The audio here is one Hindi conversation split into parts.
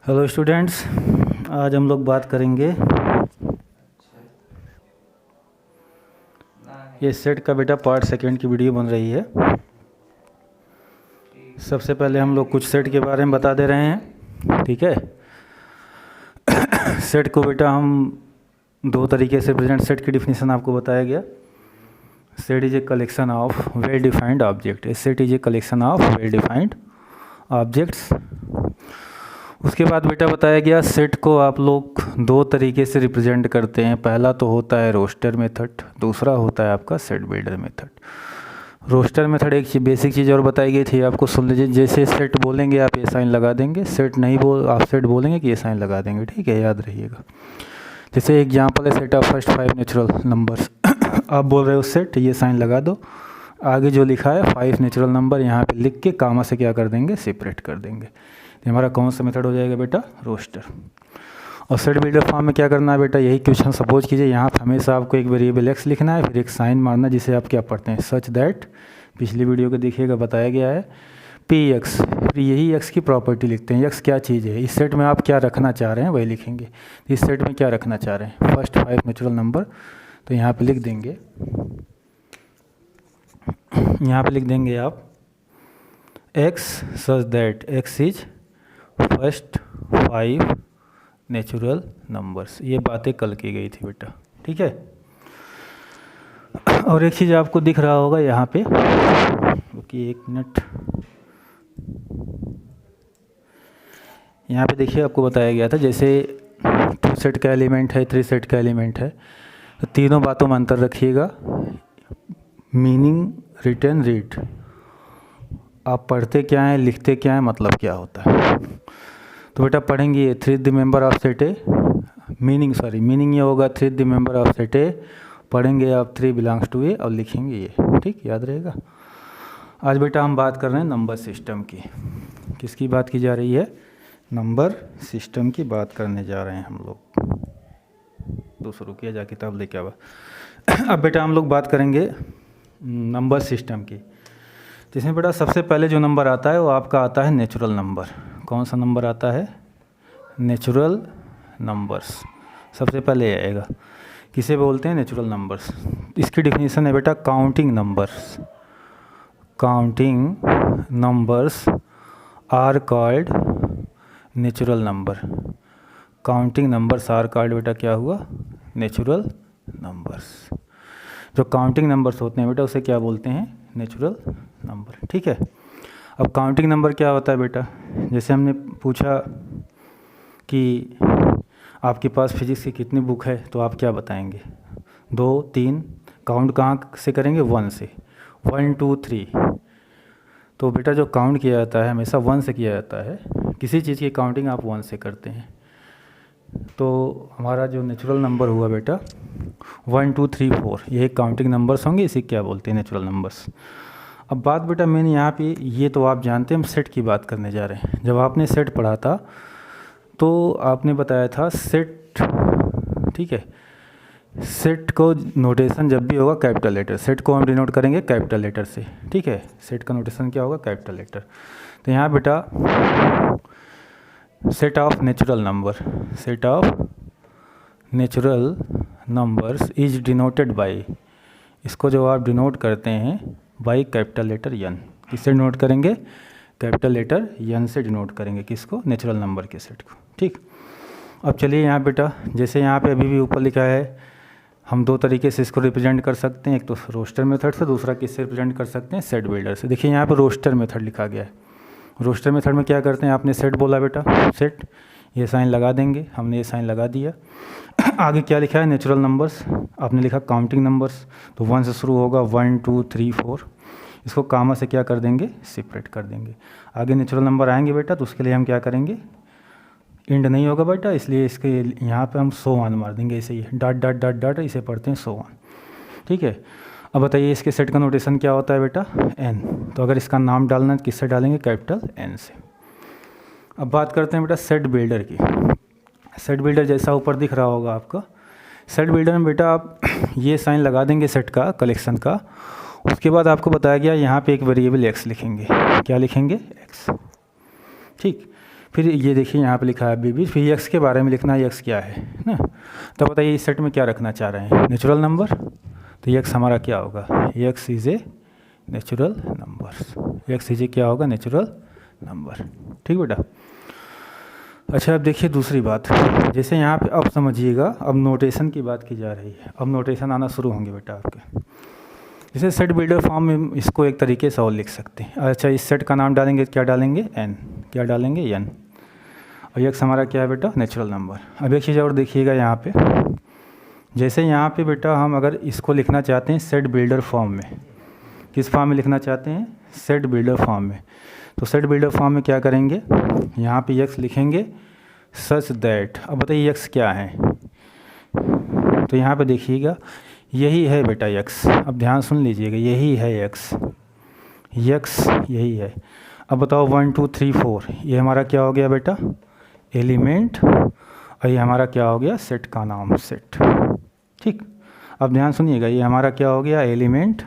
हेलो स्टूडेंट्स, आज हम लोग बात करेंगे ये सेट का बेटा पार्ट सेकंड की वीडियो बन रही है। सबसे पहले हम लोग कुछ सेट के बारे में बता दे रहे हैं, ठीक है। सेट को बेटा हम दो तरीके से प्रेजेंट, सेट की डिफिनीशन आपको बताया गया। Set is a collection of well defined object. Set is a collection of well defined objects. उसके बाद बेटा बताया गया सेट को आप लोग दो तरीके से रिप्रेजेंट करते हैं। पहला तो होता है रोस्टर मेथड, दूसरा होता है आपका set builder method. Roster method एक बेसिक चीज़ और बताई गई थी आपको, सुन लीजिए। जैसे सेट बोलेंगे आप ये साइन लगा देंगे, सेट नहीं आप सेट बोलेंगे कि ये साइन लगा देंगे, ठीक है, याद रहिएगा। जैसे एग्जाम्पल है set of first 5 natural numbers. आप बोल रहे हो सेट, ये साइन लगा दो, आगे जो लिखा है 5 नेचुरल नंबर यहाँ पे लिख के कामा से क्या कर देंगे, सेपरेट कर देंगे। तो हमारा कौन सा मेथड हो जाएगा बेटा, रोस्टर। और सेट बिल्डर फॉर्म में क्या करना है बेटा, यही क्वेश्चन सपोज कीजिए, यहाँ पर हमेशा आपको एक वेरिएबल एक्स लिखना है, फिर एक साइन मारना जिसे आप क्या पढ़ते हैं सच दैट, पिछली वीडियो को देखिएगा बताया गया है, पी एक्स। फिर यही एक्स की प्रॉपर्टी लिखते हैं। एक्स क्या चीज़ है, इस सेट में आप क्या रखना चाह रहे हैं वही लिखेंगे। इस सेट में क्या रखना चाह रहे हैं, फर्स्ट 5 नेचुरल नंबर, तो यहाँ पे लिख देंगे, यहाँ पे लिख देंगे आप x such that X is first 5 natural numbers. ये बातें कल की गई थी बेटा, ठीक है। और एक चीज़ आपको दिख रहा होगा यहाँ पे, ओके एक मिनट, यहाँ पे देखिए आपको बताया गया था जैसे 2 सेट का एलिमेंट है, 3 सेट का एलिमेंट है, तो तीनों बातों में अंतर रखिएगा। मीनिंग, रिटर्न, रीड, आप पढ़ते क्या हैं, लिखते क्या हैं, मतलब क्या होता है। तो बेटा पढ़ेंगे ये 3 the member of set A, meaning ये होगा 3 द मेंबर ऑफ सेट ए, पढ़ेंगे आप 3 बिलोंग्स टू ए और लिखेंगे ये, ठीक, याद रहेगा। आज बेटा हम बात कर रहे हैं नंबर सिस्टम की। किसकी बात की जा रही है, नंबर सिस्टम की बात करने जा रहे हैं हम लोग। दूसरों किया जा किताब लेके आवा। अब बेटा हम लोग बात करेंगे नंबर सिस्टम की, जिसमें बेटा सबसे पहले जो नंबर आता है वो आपका आता है नेचुरल नंबर। कौन सा नंबर आता है, नेचुरल नंबर्स सबसे पहले आएगा। किसे बोलते हैं, नेचुरल नंबर्स। इसकी डिफिनीशन है बेटा counting numbers. Counting numbers are called natural number. Counting numbers are called बेटा क्या हुआ, नेचुरल नंबर्स। जो काउंटिंग नंबर्स होते हैं बेटा उसे क्या बोलते हैं, नेचुरल नंबर, ठीक है। अब काउंटिंग नंबर क्या होता है बेटा, जैसे हमने पूछा कि आपके पास फिजिक्स की कितनी बुक है, तो आप क्या बताएंगे, 2 3, काउंट कहाँ से करेंगे, 1 से, 1 2 3। तो बेटा जो काउंट किया जाता है हमेशा 1 से किया जाता है। किसी चीज़ की काउंटिंग आप 1 से करते हैं। तो हमारा जो नेचुरल नंबर हुआ बेटा 1 2 3 4, ये काउंटिंग नंबर्स होंगे, इसे क्या बोलते हैं, नेचुरल नंबर्स। अब बात बेटा मैंने यहाँ पे, ये तो आप जानते हैं हम सेट की बात करने जा रहे हैं। जब आपने सेट पढ़ा था तो आपने बताया था सेट, ठीक है, सेट को नोटेशन जब भी होगा कैपिटल लेटर, सेट को हम डिनोट करेंगे कैपिटल लेटर से, ठीक है। सेट का नोटेशन क्या होगा, कैपिटल लेटर। तो यहाँ बेटा set of natural number, set of natural numbers is denoted by, इसको जो आप डिनोट करते हैं बाय कैपिटल लेटर एन। किससे डिनोट करेंगे, कैपिटल लेटर एन से डिनोट करेंगे किसको, नेचुरल नंबर के सेट को, ठीक। अब चलिए यहाँ बेटा, जैसे यहाँ पे अभी भी ऊपर लिखा है, हम दो तरीके से इसको रिप्रेजेंट कर सकते हैं, एक तो रोस्टर मेथड से, दूसरा किससे रिप्रेजेंट कर सकते हैं, सेट बिल्डर से। देखिए यहाँ पे रोस्टर मेथड लिखा गया है। रोस्टर मेथड में क्या करते हैं, आपने सेट बोला बेटा, सेट, ये साइन लगा देंगे, हमने ये साइन लगा दिया। आगे क्या लिखा है, नेचुरल नंबर्स, आपने लिखा काउंटिंग नंबर्स, तो 1 से शुरू होगा, 1 2 3 4, इसको कामा से क्या कर देंगे, सेपरेट कर देंगे। आगे नेचुरल नंबर आएंगे बेटा, तो उसके लिए हम क्या करेंगे, इंड नहीं होगा बेटा, इसलिए इसके यहाँ पे हम सो वन मार देंगे, ऐसे ही डॉट डॉट डॉट डॉट, इसे पढ़ते हैं सो वन, ठीक है। अब बताइए इसके सेट का नोटेशन क्या होता है बेटा, एन। तो अगर इसका नाम डालना है किससे डालेंगे, कैपिटल एन से। अब बात करते हैं बेटा सेट बिल्डर की। सेट बिल्डर जैसा ऊपर दिख रहा होगा आपका, सेट बिल्डर में बेटा आप ये साइन लगा देंगे सेट का, कलेक्शन का। उसके बाद आपको बताया गया यहाँ पे एक वेरिएबल एक्स लिखेंगे, क्या लिखेंगे, एक्स, ठीक। फिर ये देखिए यहाँ पे लिखा है बीबी, फिर एक्स के बारे में लिखना है, एक्स क्या है ना। तो बताइए इस सेट में क्या रखना चाह रहे हैं, नेचुरल नंबर। तो एक्स हमारा क्या होगा, x is a natural number, x is a क्या होगा, नेचुरल नंबर। ठीक बेटा। अच्छा अब देखिए दूसरी बात, जैसे यहाँ पे अब समझिएगा, अब नोटेशन की बात की जा रही है, अब नोटेशन आना शुरू होंगे बेटा आपके। जैसे सेट बिल्डर फॉर्म में इसको एक तरीके से और लिख सकते हैं। अच्छा इस सेट का नाम डालेंगे, क्या डालेंगे, एन, क्या डालेंगे, एन, और एक्स हमारा क्या है बेटा, नेचुरल नंबर। अब एक चीज़ और देखिएगा यहाँ पे, जैसे यहाँ पे बेटा हम अगर इसको लिखना चाहते हैं सेट बिल्डर फॉर्म में, किस फॉर्म में लिखना चाहते हैं, सेट बिल्डर फॉर्म में, तो सेट बिल्डर फॉर्म में क्या करेंगे, यहाँ पे एक्स लिखेंगे सच दैट। अब बताइए एक्स क्या है, तो यहाँ पे देखिएगा यही है बेटा एक्स। अब ध्यान सुन लीजिएगा, यही है एक्स, एक्स यही है। अब बताओ 1 2 3 4 ये हमारा क्या हो गया बेटा, एलिमेंट, और ये हमारा क्या हो गया, सेट का नाम, सेट। ठीक, अब ध्यान सुनिएगा, ये हमारा क्या हो गया, एलिमेंट,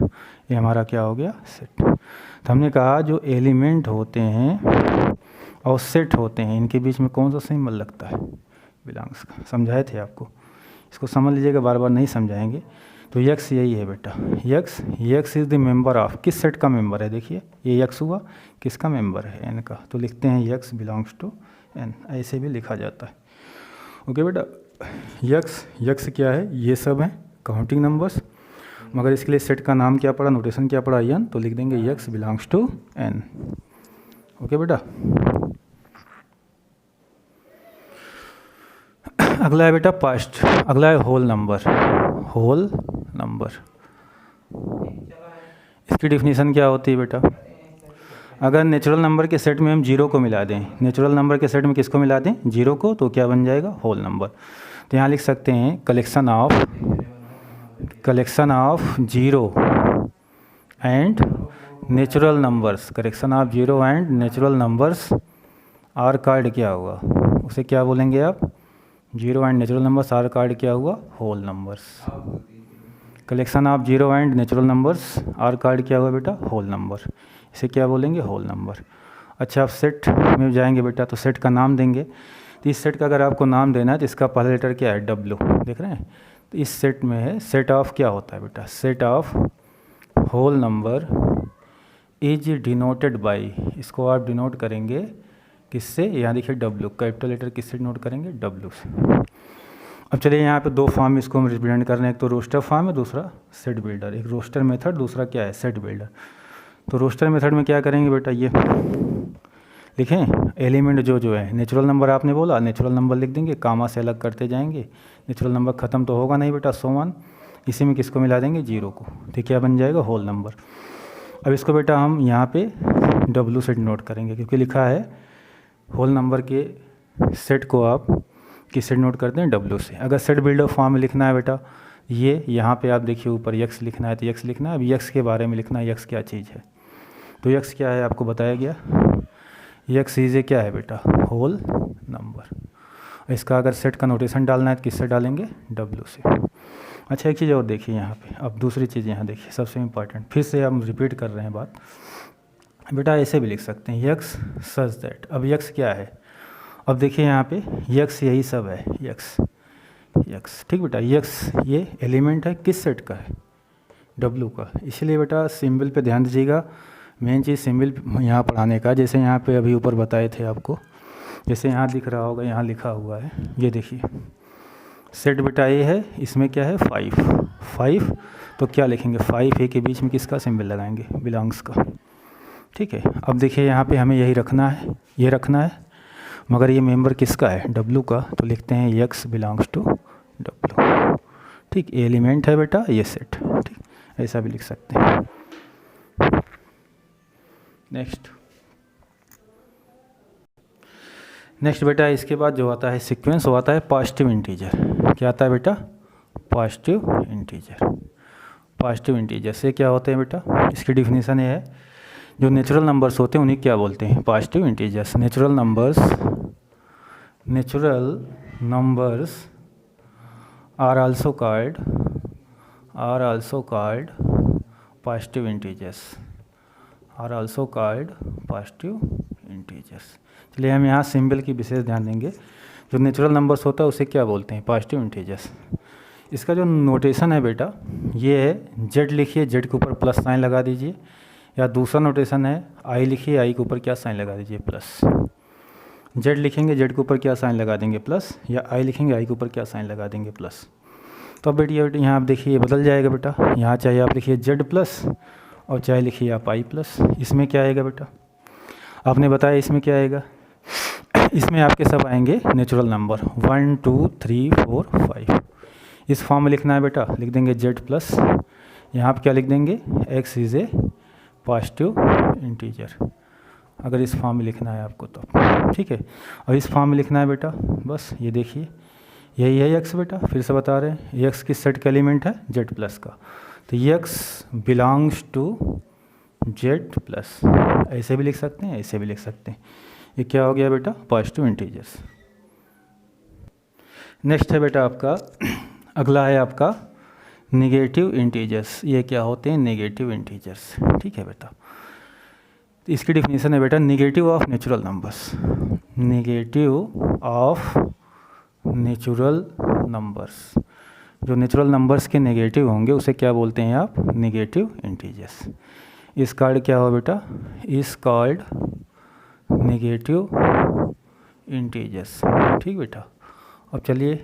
ये हमारा क्या हो गया, सेट। तो हमने कहा जो एलिमेंट होते हैं और सेट होते हैं, इनके बीच में कौन सा सिंबल लगता है, बिलोंग्स का। समझाए थे आपको, इसको समझ लीजिएगा, बार बार नहीं समझाएंगे। तो यक्स यही है बेटा, x, x is the member of, किस सेट का मेंबर है, देखिए ये यक्स हुआ, किसका मेंबर है, एन का। तो लिखते हैं यक्स बिलोंग्स टू एन, ऐसे भी लिखा जाता है। ओके बेटा, यक्स, यक्स क्या है, ये सब हैं काउंटिंग नंबर्स, मगर इसके लिए सेट का नाम क्या पड़ा, नोटेशन क्या पड़ा, एन, तो लिख देंगे x belongs to N. Okay बेटा। अगला है बेटा पास्ट, अगला है होल नंबर, होल नंबर। इसकी डिफिनीशन क्या होती है बेटा, अगर नेचुरल नंबर के सेट में हम जीरो को मिला दें, नेचुरल नंबर के सेट में किसको मिला दें, जीरो को, तो क्या बन जाएगा, होल नंबर। तो यहाँ लिख सकते हैं collection of zero and natural numbers, collection of zero and natural numbers are called क्या हुआ, उसे क्या बोलेंगे आप, zero and natural numbers are called क्या हुआ, whole numbers. Collection of zero and natural numbers are called क्या हुआ बेटा, होल नंबर, इसे क्या बोलेंगे, होल नंबर। अच्छा आप सेट में जाएंगे बेटा, तो सेट का नाम देंगे। तो इस सेट का अगर आपको नाम देना है तो इसका पहला लेटर क्या है, डब्ल्यू, देख रहे हैं। तो इस सेट में है, सेट ऑफ क्या होता है बेटा, set of whole number is denoted by, इसको आप डिनोट करेंगे किससे, यहाँ देखिए डब्ल्यू, कैपिटल लेटर किससे डिनोट करेंगे, डब्ल्यू से। अब चलिए यहाँ पे दो फॉर्म इसको हम रिप्रेजेंट कर रहे हैं, एक तो रोस्टर फॉर्म है, दूसरा सेट बिल्डर, एक रोस्टर मेथड, दूसरा क्या है, सेट बिल्डर। तो रोस्टर मेथड में क्या करेंगे बेटा, ये लिखें एलिमेंट जो है, नेचुरल नंबर आपने बोला, नेचुरल नंबर लिख देंगे, कामा से अलग करते जाएंगे, नेचुरल नंबर ख़त्म तो होगा नहीं बेटा, 101, इसी में किसको मिला देंगे, जीरो को, तो क्या बन जाएगा, होल नंबर। अब इसको बेटा हम यहाँ पे डब्ल्यू से डिनोट करेंगे, क्योंकि लिखा है होल नंबर के सेट को आप किससे डिनोट करते हैं, डब्ल्यू से। अगर सेट बिल्डर फॉर्म में लिखना है बेटा, ये यहाँ पे आप देखिए ऊपर यक्स लिखना है, तो यक्स लिखना है। अब यक्स के बारे में लिखना है, यक्स क्या चीज़ है, तो यक्स क्या है आपको बताया गया, यक्स इज ए क्या है बेटा, होल नंबर। इसका अगर सेट का नोटेशन डालना है तो किससे डालेंगे, डब्ल्यू से। अच्छा एक चीज़ और देखिए यहाँ पे, अब दूसरी चीज़ यहाँ देखिए सबसे इम्पॉर्टेंट, फिर से हम रिपीट कर रहे हैं बात बेटा, ऐसे भी लिख सकते हैं यक्स सच दैट। अब यक्स क्या है, अब देखिए यहाँ पे यक्स यही सब है, यक्स, यक्स, ठीक बेटा। यक्स ये एलिमेंट है, किस सेट का है, डब्ल्यू का। इसलिए बेटा सिंबल पे ध्यान दीजिएगा, मेन चीज़ सिंबल यहाँ पढ़ाने का, जैसे यहाँ पे अभी ऊपर बताए थे आपको, जैसे यहाँ दिख रहा होगा, यहाँ लिखा हुआ है, ये देखिए सेट बेटा ये है, इसमें क्या है 5, तो क्या लिखेंगे 5 ए के बीच में किसका सिंबल लगाएंगे, बिलोंग्स का, ठीक है। अब देखिए यहाँ पे हमें यही रखना है, ये रखना है, मगर ये मेंबर किसका है, डब्ल्यू का, तो लिखते हैं यक्स बिलोंग्स टू डब्ल्यू, ठीक। एलिमेंट है बेटा ये सेट, ठीक, ऐसा भी लिख सकते हैं। नेक्स्ट बेटा इसके बाद जो आता है सीक्वेंस, वो आता है पॉजिटिव इंटीजर। क्या आता है बेटा, पॉजिटिव इंटीजर। पॉजिटिव इंटीजर से क्या होते हैं बेटा, इसकी डिफिनीशन ये है, जो नेचुरल नंबर्स होते हैं उन्हें क्या बोलते हैं, positive integers. Natural numbers are also called positive integers, are also called positive integers. चलिए हम यहाँ सिंबल की विशेष ध्यान देंगे। जो नेचुरल नंबर्स होता है उसे क्या बोलते हैं? Positive integers. इसका जो नोटेशन है बेटा ये है, जेड लिखिए, जेड के ऊपर प्लस साइन लगा दीजिए, या दूसरा नोटेशन है आई लिखिए, आई के ऊपर क्या साइन लगा दीजिए? प्लस। जेड लिखेंगे, जेड के ऊपर क्या साइन लगा देंगे? प्लस। या आई लिखेंगे, आई के ऊपर क्या साइन लगा देंगे? प्लस। तो अब बेटी यहाँ आप देखिए बदल जाएगा बेटा, यहाँ चाहे आप लिखिए जेड प्लस और चाहे लिखिए आप आई प्लस। इसमें क्या आएगा बेटा? आपने बताया इसमें क्या आएगा? इसमें आपके सब आएंगे नेचुरल नंबर 1 2 3 4 5। इस फॉर्म में लिखना है बेटा, लिख देंगे जेड प्लस, यहाँ पर क्या लिख देंगे? X is a positive integer. अगर इस फॉर्म में लिखना है आपको तो ठीक है। और इस फॉर्म में लिखना है बेटा, बस ये देखिए यही है एक्स बेटा, फिर से बता रहे हैं एक्स किस सेट का एलिमेंट है? जेड प्लस का। तो x belongs to Z plus. ऐसे भी लिख सकते हैं, ऐसे भी लिख सकते हैं। ये क्या हो गया बेटा? Positive integers. नेक्स्ट है बेटा आपका अगला है आपका नेगेटिव इंटीजर्स। ये क्या होते हैं? Negative integers. ठीक है बेटा, तो इसकी डिफिनीशन है बेटा, negative of natural numbers. Negative of natural numbers, जो नेचुरल नंबर्स के नेगेटिव होंगे उसे क्या बोलते हैं आप? Negative integers. इस कार्ड क्या हो बेटा? इस कार्ड नेगेटिव इंटीजर्स। ठीक बेटा। अब चलिए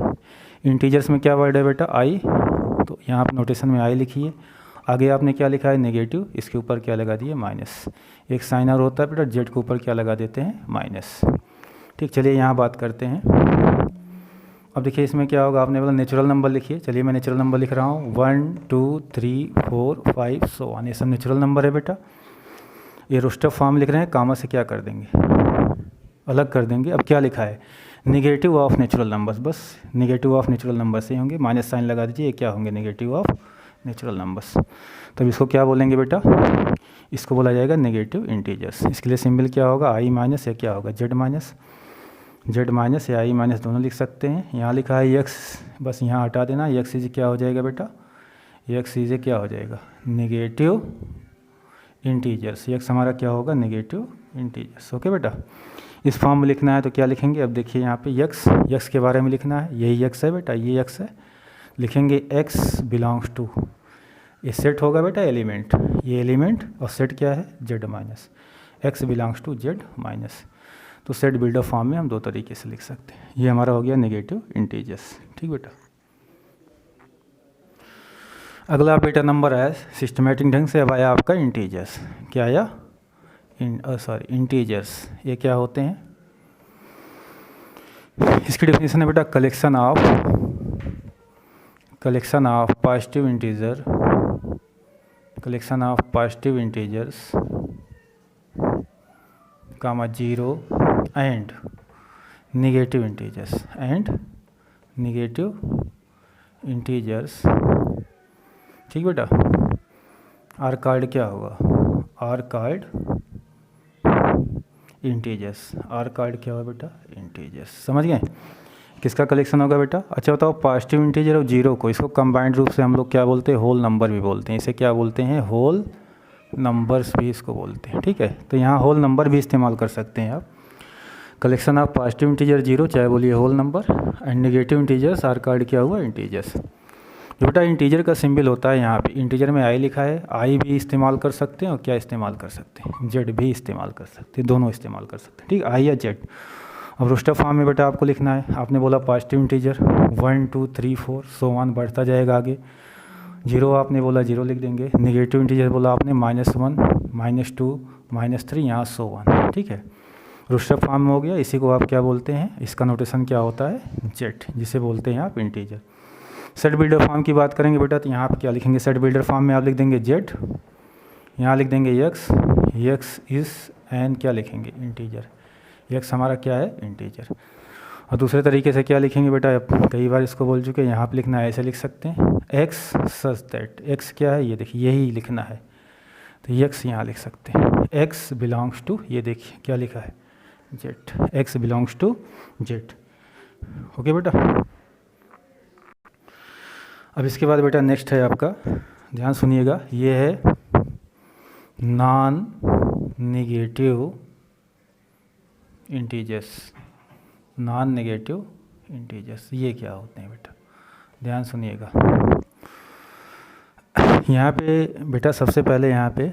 इंटीजर्स में क्या वर्ड है बेटा? आई। तो यहाँ आप नोटेशन में आई लिखिए, आगे आपने क्या लिखा है? नेगेटिव, इसके ऊपर क्या लगा दिए? माइनस। एक साइन और होता है बेटा, जेड के ऊपर क्या लगा देते हैं? माइनस। ठीक, चलिए यहाँ बात करते हैं। अब देखिए इसमें क्या होगा? आपने बोला नेचुरल नंबर लिखिए। चलिए मैं नेचुरल नंबर लिख रहा हूँ 1 2 3 4 5 सो ऑन। ये सब नेचुरल नंबर है बेटा। ये रोस्टर फॉर्म लिख रहे हैं, कामा से क्या कर देंगे? अलग कर देंगे। अब क्या लिखा है? Negative of natural numbers. बस नेगेटिव ऑफ नेचुरल नंबर से होंगे, माइनस साइन लगा दीजिए। ये क्या होंगे? Negative of natural numbers. तब इसको क्या बोलेंगे बेटा? इसको बोला जाएगा नेगेटिव इंटीजर्स। इसके लिए सिंबल क्या होगा? आई माइनस, या क्या होगा? Z minus. जेड माइनस या आई माइनस दोनों लिख सकते हैं। यहाँ लिखा है एक्स, बस यहाँ हटा देना। एक्स इज क्या हो जाएगा बेटा? एक्स इज क्या हो जाएगा? Negative integers. एक्स हमारा क्या होगा? Negative integers. ओके बेटा, इस फॉर्म में लिखना है तो क्या लिखेंगे? अब देखिए यहाँ पे एक्स के बारे में लिखना है। यही एक्स है बेटा, ये एक्स है। लिखेंगे एक्स बिलोंग्स टू, ये सेट होगा बेटा एलिमेंट, ये एलिमेंट, और सेट क्या है? Z minus. X belongs to Z minus. तो सेट बिल्डर फॉर्म में हम दो तरीके से लिख सकते हैं। ये हमारा हो गया नेगेटिव इंटीजर्स। ठीक बेटा। अगला बेटा नंबर आया सिस्टमेटिक ढंग से। अब आया आपका इंटीजर्स। क्या आया? इंटीजर्स। ये क्या होते हैं? इसकी डेफिनेशन है बेटा, collection of positive integer, collection of positive integers comma 0 and negative integers. ठीक बेटा। आर कार्ड क्या होगा? Are called integers. Are called क्या होगा बेटा? इंटीजर्स। समझ गए? किसका कलेक्शन होगा बेटा? अच्छा बताओ, पॉजिटिव इंटीजर और जीरो को, इसको कंबाइंड रूप से हम लोग क्या बोलते हैं? होल नंबर भी बोलते हैं। इसे क्या बोलते हैं? होल नंबर्स भी इसको बोलते हैं। ठीक है, तो यहाँ होल नंबर भी इस्तेमाल कर सकते हैं आप। Collection of positive integer zero, चाहे बोलिए whole number, and negative integers are called क्या हुआ? इंटीजर्स। जो बेटा इंटीजर का सिंबल होता है यहाँ पे, इंटीजर में आई लिखा है, आई भी इस्तेमाल कर सकते हैं और क्या इस्तेमाल कर सकते हैं? जेड भी इस्तेमाल कर सकते हैं, दोनों इस्तेमाल कर सकते हैं। ठीक, आई या जेड। अब रोस्टर फॉर्म में बेटा आपको लिखना है। आपने बोला पॉजिटिव इंटीजर 1 2 3 4 सो ऑन, बढ़ता जाएगा आगे। जीरो आपने बोला, जीरो लिख देंगे। नेगेटिव इंटीजर बोला आपने -1 -2 -3, यहाँ सो ऑन। ठीक है, रोस्टर फॉर्म में हो गया। इसी को आप क्या बोलते हैं? इसका नोटेशन क्या होता है? जेड, जिसे बोलते हैं आप इंटीजर। सेट बिल्डर फॉर्म की बात करेंगे बेटा, तो यहाँ आप क्या लिखेंगे? सेट बिल्डर फॉर्म में आप लिख देंगे जेड, यहाँ लिख देंगे एक्स इज़ एंड क्या लिखेंगे? इंटीजर। एक्स हमारा क्या है? इंटीजर। और दूसरे तरीके से क्या लिखेंगे बेटा? कई बार इसको बोल चुके हैं, यहाँ पे लिखना है, ऐसे लिख सकते हैं एक्स सच दैट। एक्स क्या है? ये देखिए, यही लिखना है, तो एक्स यहाँ लिख सकते हैं। एक्स बिलोंग्स टू, ये देखिए क्या लिखा है? Z. X belongs to Z. Okay बेटा। अब इसके बाद बेटा नेक्स्ट है आपका, ध्यान सुनिएगा, ये है non negative integers, non negative integers, ये क्या होते हैं बेटा, ध्यान सुनिएगा। यहाँ पे बेटा सबसे पहले यहाँ पे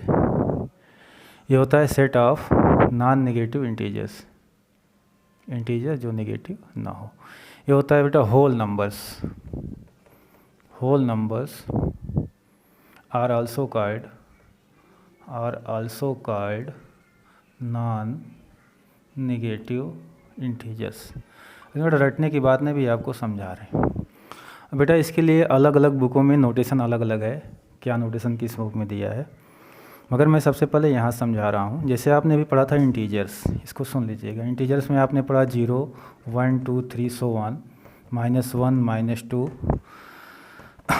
ये होता है set of non negative integers, integer जो नेगेटिव ना हो। ये होता है बेटा whole numbers, whole numbers are also called non negative integers. बेटा रटने की बात नहीं भी आपको समझा रहे हैं। बेटा इसके लिए अलग अलग बुकों में नोटेशन अलग अलग है, क्या नोटेशन किस बुक में दिया है, मगर मैं सबसे पहले यहाँ समझा रहा हूँ। जैसे आपने भी पढ़ा था इंटीजर्स, इसको सुन लीजिएगा। इंटीजर्स में आपने पढ़ा 0, 1, 2, 3 सो ऑन, -1, -2,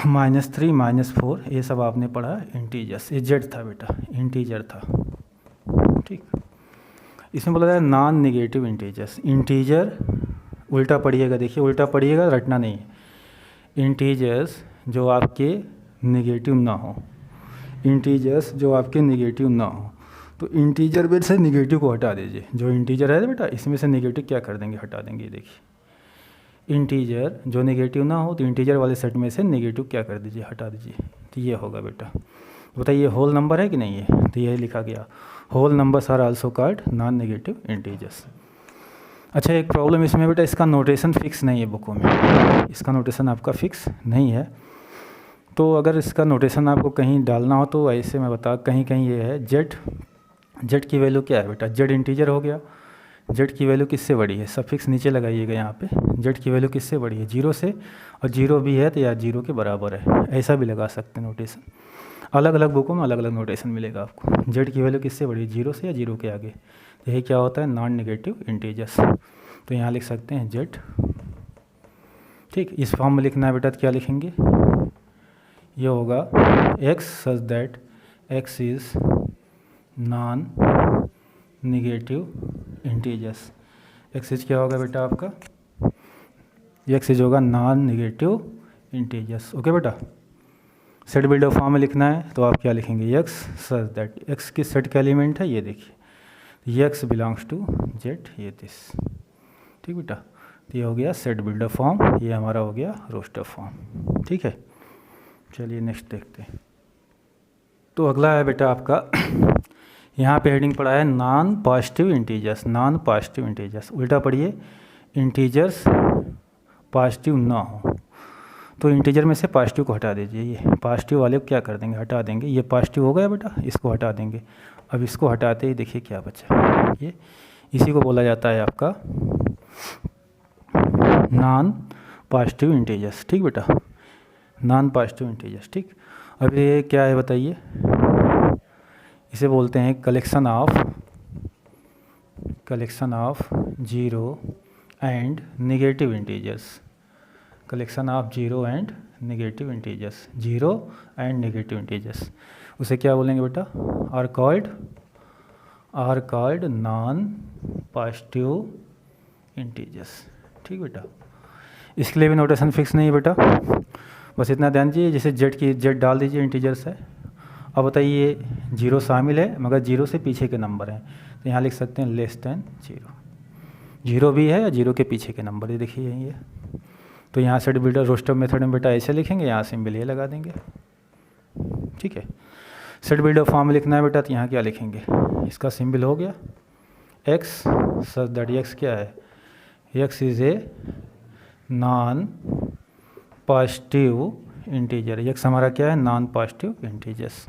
-3, -4, ये सब आपने पढ़ा इंटीजर्स। ये जेड था बेटा, इंटीजर था, ठीक। इसमें बोला जाए नॉन नेगेटिव इंटीजर्स। इंटीजर उल्टा पढ़िएगा, देखिए उल्टा पढ़िएगा, रटना नहीं है। इंटीजर्स जो आपके नेगेटिव ना हो, इंटीजर्स जो आपके नेगेटिव ना हो। तो इंटीजर में से नेगेटिव को हटा दीजिए। जो इंटीजर है बेटा इसमें से नेगेटिव क्या कर देंगे, हटा देंगे। देखिए इंटीजर जो नेगेटिव ना हो तो इंटीजर वाले सेट में से नेगेटिव क्या कर दीजिए, हटा दीजिए। तो ये होगा बेटा, बताइए होल नंबर है कि नहीं है, तो ये लिखा गया whole numbers are also called non negative integers. अच्छा एक प्रॉब्लम इसमें बेटा, इसका नोटेशन फिक्स नहीं है बुकों में, इसका नोटेशन आपका फिक्स नहीं है। तो अगर इसका नोटेशन आपको कहीं डालना हो तो ऐसे मैं बता, कहीं कहीं ये है जेड की वैल्यू क्या है बेटा, जेड इंटीजर हो गया। जेड की वैल्यू किससे बड़ी है, सफिक्स नीचे लगाइएगा यहाँ पे। जेड की वैल्यू किससे बड़ी है, 0 से, और 0 भी है तो या 0 के बराबर है, ऐसा भी लगा सकते हैं नोटेशन। अलग अलग बुकों में अलग अलग नोटेशन मिलेगा आपको। जेड की वैल्यू किससे बड़ी है, 0 से या 0 के आगे। यही क्या होता है, नॉन नेगेटिव इंटीजर्स। तो यहाँ लिख सकते हैं जेड, ठीक। इस फॉर्म में लिखना है बेटा, तो क्या लिखेंगे, ये होगा x such that x is non negative integers. x is क्या होगा बेटा आपका, x इज होगा नॉन नेगेटिव इंटीजर्स। ओके बेटा, सेट बिल्डर फॉर्म में लिखना है तो आप क्या लिखेंगे, x सच दैट, x किस सेट का एलिमेंट है, ये देखिए, x बिलोंग्स टू z, ये दिस, ठीक बेटा। तो ये हो गया सेट बिल्डर फॉर्म, ये हमारा हो गया रोस्टर फॉर्म, ठीक है। चलिए नेक्स्ट देखते हैं। तो अगला है बेटा आपका यहाँ पे हेडिंग पड़ा है non positive integers, non positive integers. उल्टा पढ़िए, इंटीजर्स पॉजिटिव ना हो तो इंटीजर में से पॉजिटिव को हटा दीजिए। ये पॉजिटिव वाले को क्या कर देंगे, हटा देंगे। ये पॉजिटिव हो गया बेटा, इसको हटा देंगे। अब इसको हटाते ही देखिए क्या बचा, ये इसी को बोला जाता है आपका नॉन पॉजिटिव इंटीजर्स, ठीक बेटा, नॉन पॉजिटिव इंटीजर्स, ठीक। अब ये क्या है बताइए, इसे बोलते हैं collection of zero and negative integers, collection of zero and negative integers, zero and negative integers. उसे क्या बोलेंगे बेटा, are called non positive integers, ठीक बेटा। इसके लिए भी नोटेशन फिक्स नहीं है बेटा, बस इतना ध्यान दीजिए। जैसे जेड डाल दीजिए, इंटीजर्स है। अब बताइए 0 शामिल है मगर 0 से पीछे के नंबर हैं, तो यहाँ लिख सकते हैं लेस देन 0। 0 भी है या 0 के पीछे के नंबर, ये देखिए ये। तो यहाँ सेट बिल्डर रोस्टर मेथड में बेटा ऐसे लिखेंगे, यहाँ सिंबल ये लगा देंगे, ठीक है। सेट बिल्डर फॉर्म में लिखना है बेटा, तो यहाँ क्या लिखेंगे, इसका सिंबल हो गया x सच दैट x क्या है, x is a non positive integer. x हमारा क्या है, नॉन पॉजिटिव इंटीजर्स।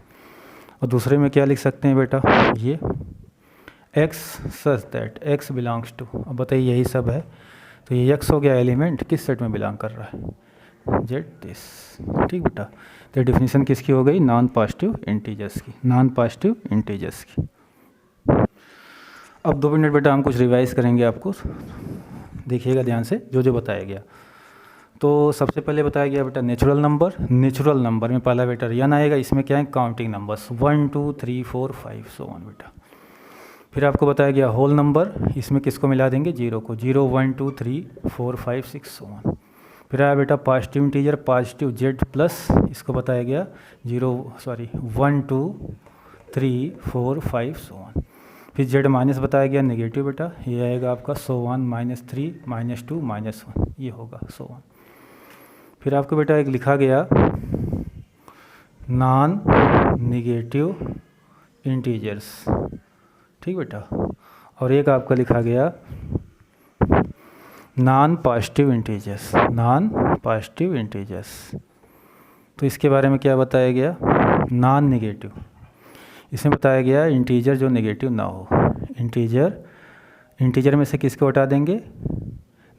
और दूसरे में क्या लिख सकते हैं बेटा, ये x such that x belongs to, अब बताइए यही सब है, तो ये x हो गया एलिमेंट, किस सेट में बिलोंग कर रहा है, जेड दिस, ठीक बेटा। तो डेफिनेशन किसकी हो गई, नॉन पॉजिटिव इंटीजर्स की, नॉन पॉजिटिव इंटीजर्स की। अब 2 मिनट बेटा हम कुछ रिवाइज करेंगे, आपको देखिएगा ध्यान से जो जो बताया गया। तो सबसे पहले बताया गया बेटा नेचुरल नंबर में पहला बेटा रियल आएगा। इसमें क्या है, काउंटिंग नंबर्स 1 2 3 4 5 सो ऑन बेटा। फिर आपको बताया गया होल नंबर, इसमें किसको मिला देंगे, 0 को, 0 1 2 3 4 5 6 सो ऑन। फिर आया बेटा positive integer, positive Z plus, इसको बताया गया 1 2 3 4 5 सो ऑन। फिर जेड माइनस बताया गया नेगेटिव बेटा, ये आएगा आपका -1 -3 -2 -1, ये होगा 100। फिर आपको बेटा एक लिखा गया नॉन नेगेटिव इंटीजर्स, ठीक बेटा, और एक आपका लिखा गया non positive integers, non positive integers. तो इसके बारे में क्या बताया गया, नॉन नेगेटिव, इसमें बताया गया इंटीजर जो नेगेटिव ना हो। इंटीजर में से किसको हटा देंगे,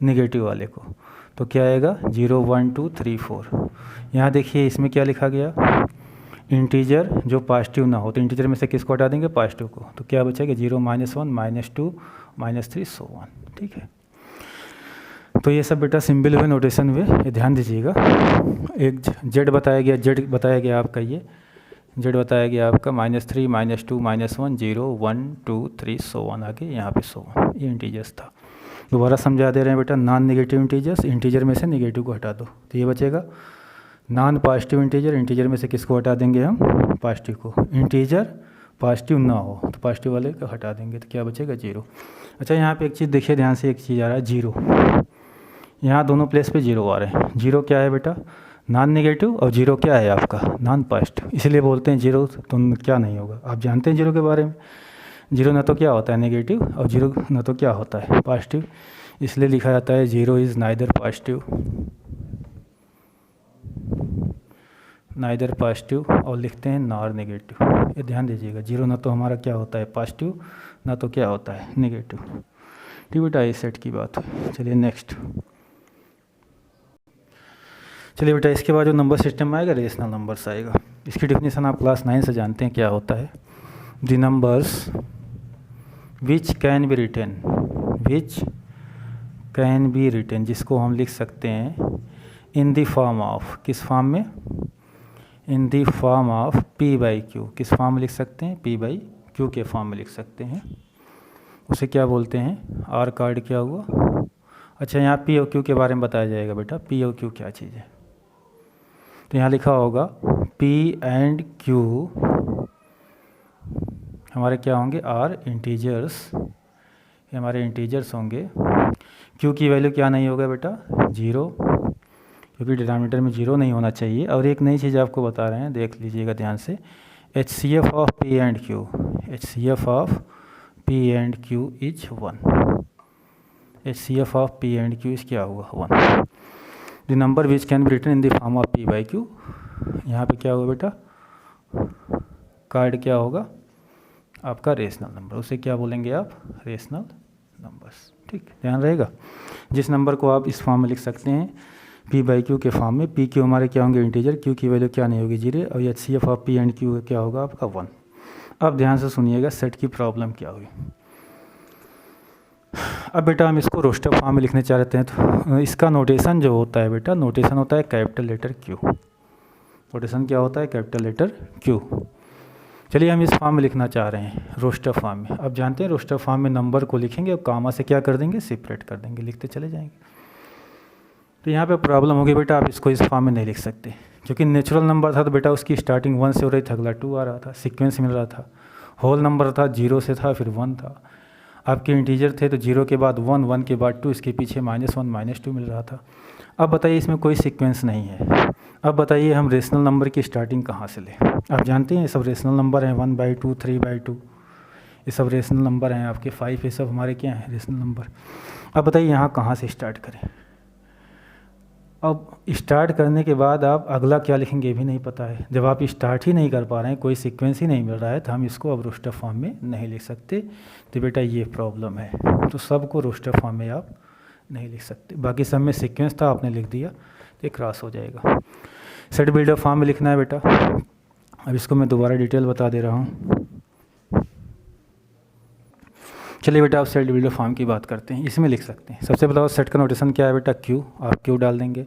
नेगेटिव वाले को, तो क्या आएगा 0 1 2 3 4। यहाँ देखिए इसमें क्या लिखा गया, इंटीजर जो पॉजिटिव ना हो, तो इंटीजर में से किसको हटा देंगे, पॉजिटिव को, तो क्या बचेगा 0 -1 -2 -3 100, ठीक है। तो ये सब बेटा सिंबल हुए, नोटेशन हुए, ये ध्यान दीजिएगा। एक जेड बताया गया, जेड बताया गया आपका, ये जेड बताया गया आपका -3 -2 -1 0 1 2 3 100 आगे यहाँ पे 100, ये इंटीजर्स था। दोबारा समझा दे रहे हैं बेटा, नॉन नेगेटिव इंटीजर्स, इंटीजर में से नेगेटिव को हटा दो, तो ये बचेगा नॉन पॉजिटिव इंटीजर, इंटीजर में से किसको हटा देंगे हम, पॉजिटिव को। इंटीजर पॉजिटिव ना हो तो पॉजिटिव वाले को हटा देंगे, तो क्या बचेगा 0। अच्छा यहाँ पे एक चीज़ देखिए ध्यान से, एक चीज़ आ रहा है 0, यहाँ दोनों प्लेस पे 0 आ रहे हैं। 0 क्या है बेटा, नॉन नेगेटिव, और 0 क्या है आपका, नॉन पॉजिटिव, इसलिए बोलते हैं 0 तो क्या नहीं होगा। आप जानते हैं 0 के बारे में, 0 ना तो क्या होता है नेगेटिव, और 0 ना तो क्या होता है पॉजिटिव, इसलिए लिखा जाता है 0 इज़ नाइदर पॉजिटिव और लिखते हैं नॉर नेगेटिव। ये ध्यान दीजिएगा, 0 ना तो हमारा क्या होता है पॉजिटिव, ना तो क्या होता है नेगेटिव, ठीक बेटा, ये सेट की बात है। चलिए नेक्स्ट, चलिए बेटा इसके बाद जो नंबर सिस्टम आएगा रेशनल नंबर्स आएगा। इसकी डिफिनीशन आप क्लास 9 से जानते हैं क्या होता है। The numbers which can be written, जिसको हम लिख सकते हैं इन द फॉर्म ऑफ, किस फॉर्म में, in the form of p/q, किस फॉर्म में लिख सकते हैं, p/q के फॉर्म में लिख सकते हैं, उसे क्या बोलते हैं, आर कार्ड क्या हुआ। अच्छा यहाँ p और q के बारे में बताया जाएगा बेटा, p और q क्या चीज़ है। तो यहाँ लिखा होगा p एंड q हमारे क्या होंगे, आर इंटीजर्स, ये हमारे इंटीजर्स होंगे। q की वैल्यू क्या नहीं होगा बेटा, 0, क्योंकि डिनोमिनेटर में 0 नहीं होना चाहिए। और एक नई चीज़ आपको बता रहे हैं, देख लीजिएगा ध्यान से, HCF of p and q, HCF of p and q is 1, HCF of p and q is क्या हुआ 1। The number which can be written in the form of p/q, यहाँ पे क्या होगा बेटा, कार्ड क्या होगा आपका रेशनल नंबर, उसे क्या बोलेंगे आप, रेशनल नंबर्स, ठीक, ध्यान रहेगा। जिस नंबर को आप इस फॉर्म में लिख सकते हैं p/q के फॉर्म में, p q हमारे क्या होंगे इंटीजर, q की वैल्यू क्या नहीं होगी 0, और HCF of p and q क्या होगा आपका 1। अब ध्यान से सुनिएगा सेट की प्रॉब्लम क्या हुई। अब बेटा हम इसको रोस्टर फॉर्म में लिखने चाहते हैं, तो इसका नोटेशन जो होता है बेटा, नोटेशन होता है कैपिटल लेटर Q, नोटेशन क्या होता है, कैपिटल लेटर Q। चलिए हम इस फॉर्म में लिखना चाह रहे हैं, रोस्टर फॉर्म में। अब जानते हैं रोस्टर फॉर्म में नंबर को लिखेंगे, अब कामा से क्या कर देंगे, सेपरेट कर देंगे, लिखते चले जाएंगे। तो यहाँ पे प्रॉब्लम होगी बेटा, आप इसको इस फॉर्म में नहीं लिख सकते, क्योंकि नेचुरल नंबर था तो बेटा उसकी स्टार्टिंग 1 से हो रही थी, अगला 2 आ रहा था, सीक्वेंस मिल रहा था। होल नंबर था 0 से था, फिर 1 था। आपके इंटीजर थे तो 0 के बाद 1, 1 के बाद 2, इसके पीछे -1 -2 मिल रहा था। अब बताइए इसमें कोई सीक्वेंस नहीं है। अब बताइए हम रेशनल नंबर की स्टार्टिंग कहाँ से लें। आप जानते हैं ये सब रेशनल नंबर हैं, 1/2 3/2, ये सब रेशनल नंबर हैं आपके, 5 ये सब हमारे क्या हैं, रेशनल नंबर। अब बताइए यहाँ कहाँ से स्टार्ट करें। अब स्टार्ट करने के बाद आप अगला क्या लिखेंगे ये भी नहीं पता है। जब आप स्टार्ट ही नहीं कर पा रहे हैं, कोई सीक्वेंस ही नहीं मिल रहा है, तो हम इसको अब रोस्टर फॉर्म में नहीं लिख सकते। तो बेटा ये प्रॉब्लम है, तो सबको रोस्टर फॉर्म में आप नहीं लिख सकते। बाकी सब में सीक्वेंस था, आपने लिख दिया तो ये क्रॉस हो जाएगा। सेट बिल्डर फॉर्म में लिखना है बेटा। अब इसको मैं दोबारा डिटेल बता दे रहा हूँ। चलिए बेटा आप सेट बिल्डर फॉर्म की बात करते हैं, इसमें लिख सकते हैं। सबसे बताओ सेट का नोटेशन क्या है बेटा, क्यू, आप क्यू डाल देंगे,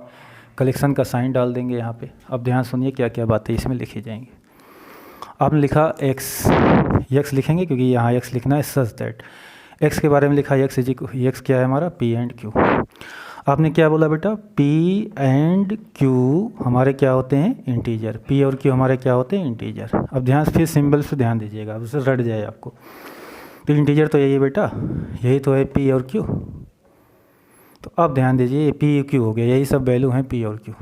कलेक्शन का साइन डाल देंगे यहाँ पे। अब ध्यान सुनिए क्या क्या बातें इसमें लिखी जाएंगी। आपने लिखा एक्स लिखेंगे क्योंकि यहाँ एक्स लिखना है, सच दैट एक्स के बारे में लिखा एक्स क्या है हमारा, पी एंड क्यू। आपने क्या बोला बेटा, पी एंड क्यू हमारे क्या होते हैं, इंटीजर, पी और क्यू हमारे क्या होते हैं, इंटीजर। अब ध्यान फिर सिंबल से ध्यान दीजिएगा, उससे रट जाए आपको। तो इंटीजर तो यही है बेटा, यही तो है पी और क्यू। तो अब ध्यान दीजिए, ये पी क्यू हो गया, यही सब वैल्यू हैं पी और क्यू।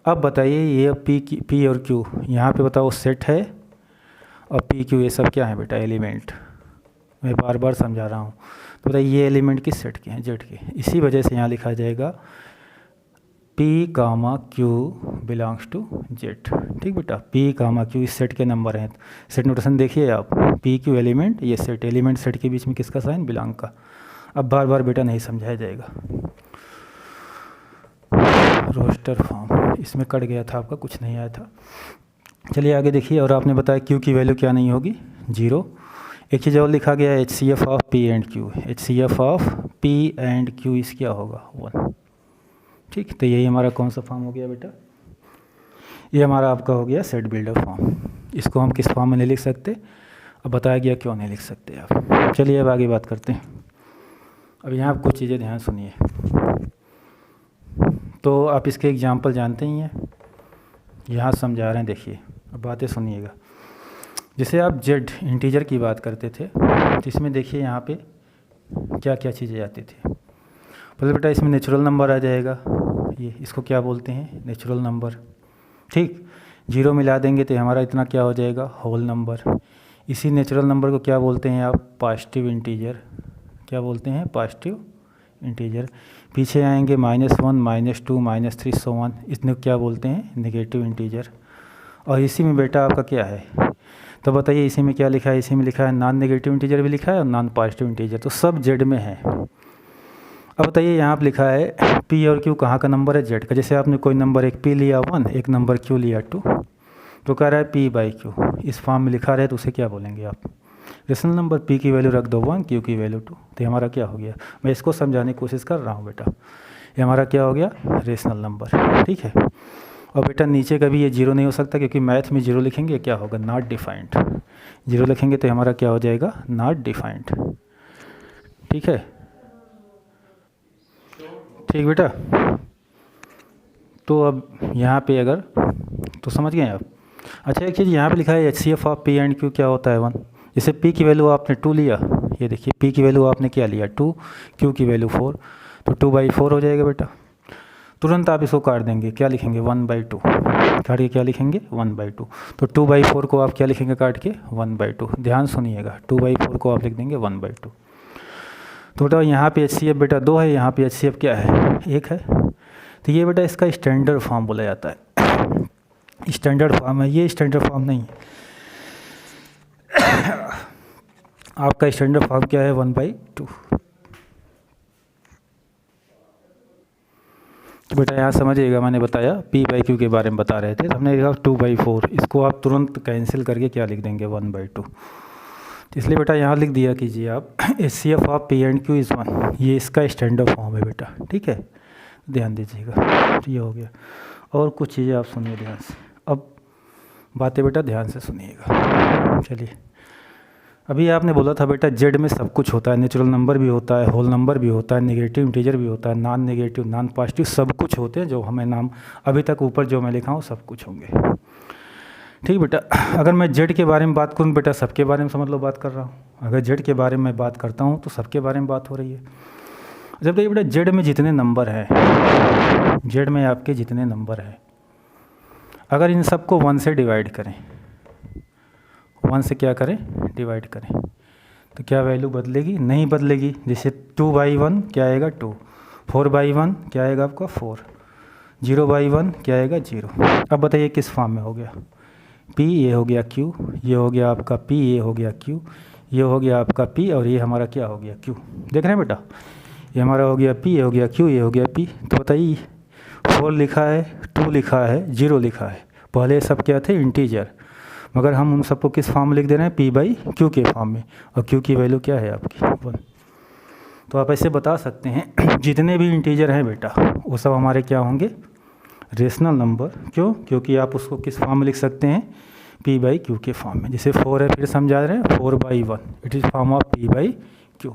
अब बताइए ये पी और क्यू यहाँ पे बताओ सेट है, और पी क्यू ये सब क्या है बेटा, एलिमेंट। मैं बार बार समझा रहा हूँ। तो बताइए ये एलिमेंट किस सेट के हैं, जेड के। इसी वजह से यहाँ लिखा जाएगा P comma Q belongs to Z. ठीक बेटा, पी कामा क्यू इस सेट के नंबर हैं। सेट नोटेशन देखिए आप, पी क्यू एलिमेंट, ये सेट एलिमेंट, सेट के बीच में किसका साइन, बिलोंग का। अब बार बार बेटा नहीं समझाया जाएगा। रोस्टर फॉर्म इसमें कट गया था आपका, कुछ नहीं आया था। चलिए आगे देखिए। और आपने बताया क्यू की वैल्यू क्या नहीं होगी, 0। एक चीज़ और लिखा गया है, HCF of P and Q. HCF of P and Q इस क्या होगा, 1। ठीक, तो यही हमारा कौन सा फॉर्म हो गया बेटा, ये हमारा आपका हो गया सेट बिल्डर फॉर्म। इसको हम किस फॉर्म में नहीं लिख सकते, अब बताया गया क्यों नहीं लिख सकते आप। चलिए अब आगे बात करते हैं। अब यहाँ आप कुछ चीज़ें ध्यान सुनिए। तो आप इसके एग्जाम्पल जानते ही हैं, यहाँ समझा रहे हैं, देखिए अब बातें सुनिएगा। जैसे आप जेड इंटीजर की बात करते थे, तो इसमें देखिए यहाँ पे क्या क्या चीज़ें आती थी। पहले बेटा इसमें नेचुरल नंबर आ जाएगा, ये इसको क्या बोलते हैं, नेचुरल नंबर। ठीक, 0 मिला देंगे तो हमारा इतना क्या हो जाएगा, होल नंबर। इसी नेचुरल नंबर को क्या बोलते हैं आप, पॉजिटिव इंटीजर। क्या बोलते हैं, पॉजिटिव इंटीजर। पीछे आएंगे -1 -2 -3 सो ऑन, इसने क्या बोलते हैं, नेगेटिव इंटीजर। और इसी में बेटा आपका क्या है, तो बताइए इसी में क्या लिखा है, इसी में लिखा है नॉन नेगेटिव इंटीजर भी लिखा है और नॉन पॉजिटिव इंटीजर, तो सब जेड में है। अब बताइए यहाँ पर लिखा है पी और क्यू कहाँ का नंबर है, जेड का। जैसे आपने कोई नंबर एक पी लिया 1, एक नंबर क्यू लिया 2, तो कह रहा है पी बाई क्यू, इस फॉर्म में लिखा रहे तो उसे क्या बोलेंगे आप, रेशनल नंबर। पी की वैल्यू रख दो 1, क्यू की वैल्यू 2, तो हमारा क्या हो गया, मैं इसको समझाने की कोशिश कर रहा हूँ बेटा, ये हमारा क्या हो गया, रेशनल नंबर। ठीक है, और बेटा नीचे कभी ये 0 नहीं हो सकता, क्योंकि मैथ में 0 लिखेंगे क्या होगा, नॉट डिफाइंड। 0 लिखेंगे तो हमारा क्या हो जाएगा, नॉट डिफाइंड। ठीक है, ठीक बेटा। तो अब यहाँ पे अगर, तो समझ गए आप। अच्छा एक चीज़ यहाँ पे लिखा है HCF of P and Q क्या होता है, 1। जैसे पी की वैल्यू आपने 2 लिया, ये देखिए पी की वैल्यू आपने क्या लिया 2, क्यू की वैल्यू 4, तो 2/4 हो जाएगा बेटा। तुरंत आप इसको काट देंगे, क्या लिखेंगे 1/2, काट के क्या लिखेंगे 1/2। तो 2/4 को आप क्या लिखेंगे काट के 1/2। ध्यान सुनिएगा, 2/4 को आप लिख देंगे 1/2। तो बेटा यहाँ पे HCF बेटा 2 है, यहाँ पे HCF क्या है, 1 है। तो ये बेटा इसका स्टैंडर्ड फॉर्म बोला जाता है, स्टैंडर्ड फॉर्म है ये, स्टैंडर्ड फॉर्म नहीं है। आपका स्टैंडर्ड फॉर्म क्या है, 1/2। तो बेटा यहाँ समझिएगा, मैंने बताया पी बाई क्यू के बारे में बता रहे थे, तो हमने लिखा 2/4, इसको आप तुरंत कैंसिल करके क्या लिख देंगे 1/2। इसलिए बेटा यहाँ लिख दिया कीजिए आप HCF of P and Q is 1, ये इसका स्टैंडर्ड फॉर्म है बेटा। ठीक है, ध्यान दीजिएगा, ये हो गया। और कुछ चीज़ें आप सुनिए ध्यान से, अब बातें बेटा ध्यान से सुनिएगा। चलिए, अभी आपने बोला था बेटा जेड में सब कुछ होता है, नेचुरल नंबर भी होता है, होल नंबर भी होता है, नेगेटिव इंटीजर भी होता है, नॉन नेगेटिव नॉन पॉजिटिव, सब कुछ होते हैं। जो हमें नाम अभी तक ऊपर जो मैं लिखा हूँ सब कुछ होंगे। ठीक बेटा, अगर मैं जेड के बारे में बात करूँ बेटा, सबके बारे में समझ लो बात कर रहा हूँ। अगर जेड के बारे में बात करता हूँ तो सबके बारे में बात हो रही है। जब देखिए बेटा जेड में जितने नंबर हैं, जेड में आपके जितने नंबर हैं, अगर इन सबको 1 से डिवाइड करें, 1 से क्या करें, डिवाइड करें, तो क्या वैल्यू बदलेगी, नहीं बदलेगी। जैसे 2/1 क्या आएगा 2, 4/1 क्या आएगा आपका 4, 0/1 क्या आएगा 0। अब बताइए किस फॉर्म में हो गया, P ये हो गया Q, ये हो गया आपका P, ये हो गया Q, ये हो गया आपका P, और ये हमारा क्या हो गया Q। देख रहे हैं बेटा, ये हमारा हो गया P, ये हो गया Q, ये हो गया P। तो बताइए 4 लिखा है, 2 लिखा है, 0 लिखा है, पहले सब क्या थे, इंटीजर, मगर हम उन सबको किस फॉर्म में लिख दे रहे हैं, P/Q के फॉर्म में, और Q की वैल्यू क्या है आपकी 1। तो आप ऐसे बता सकते हैं जितने भी इंटीजर हैं बेटा वो सब हमारे क्या होंगे, रेशनल नंबर। क्यों, क्योंकि आप उसको किस फॉर्म में लिख सकते हैं, P/Q के फॉर्म में। जैसे 4 है, फिर समझा रहे हैं 4/1, it is form of P/Q।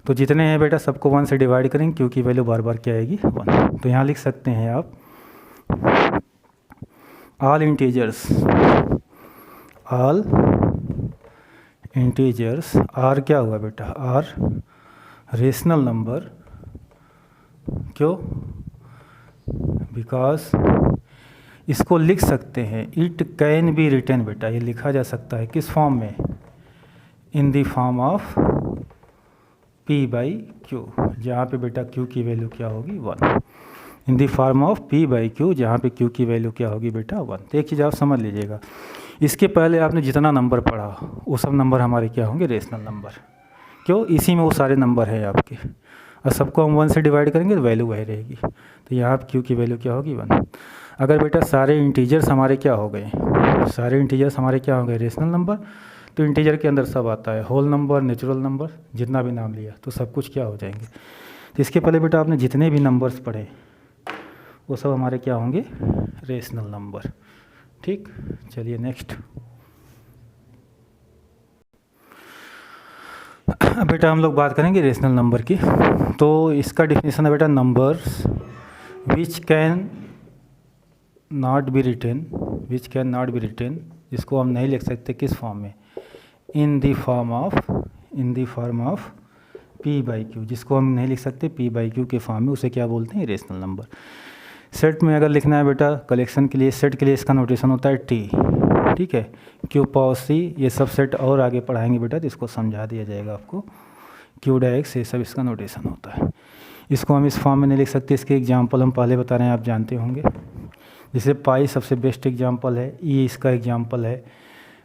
तो जितने हैं बेटा सबको 1 से डिवाइड करेंगे, Q की वैल्यू बार बार क्या आएगी 1। तो यहाँ लिख सकते हैं आप ऑल इंटीजर्स इंटीजर्स आर क्या हुआ बेटा, आर रेशनल नंबर। क्यों? बिकॉज इसको लिख सकते हैं, इट कैन बी रिटन बेटा, ये लिखा जा सकता है किस फॉर्म में, in the form of P by Q, जहाँ पे बेटा Q की वैल्यू क्या होगी 1, इन the form of P by Q, जहाँ पे Q की वैल्यू क्या होगी बेटा 1। तो एक चीज़ आप समझ लीजिएगा, इसके पहले आपने जितना नंबर पढ़ा वो सब नंबर हमारे क्या होंगे, रेशनल नंबर। क्यों? इसी में वो सारे नंबर हैं आपके, और सबको हम 1 से डिवाइड करेंगे तो वैल्यू वही रहेगी। तो यहाँ पर Q की वैल्यू क्या होगी 1। अगर बेटा सारे इंटीजर्स हमारे क्या हो गए, सारे इंटीजर्स हमारे क्या हो गए, रेशनल नंबर, तो इंटीजर के अंदर सब आता है, होल नंबर, नेचुरल नंबर, जितना भी नाम लिया तो सब कुछ क्या हो जाएंगे। तो इसके पहले बेटा आपने जितने भी नंबर्स पढ़े वो सब हमारे क्या होंगे, रेशनल नंबर। ठीक, चलिए नेक्स्ट। बेटा हम लोग बात करेंगे रेशनल नंबर की। तो इसका डिफिनेशन है बेटा, numbers which can not be written, which can not be written, जिसको हम नहीं लिख सकते किस फॉर्म में, in the form of P by Q, जिसको हम नहीं लिख सकते P बाई क्यू के फॉर्म में, उसे क्या बोलते हैं, रेशनल नंबर। सेट में अगर लिखना है बेटा कलेक्शन के लिए, सेट के लिए इसका नोटेशन होता है T, ठीक है, Q पॉवर C, ये सब सेट और आगे पढ़ाएंगे बेटा तो इसको समझा दिया जाएगा आपको, Q डायरेक्ट, ये सब इसका नोटेशन होता है। इसको हम इस फॉर्म में नहीं लिख सकते, इसके एग्जाम्पल हम पहले बता रहे हैं, आप जानते होंगे। जैसे पाई सबसे बेस्ट एग्जाम्पल है, ई इसका एग्जाम्पल है,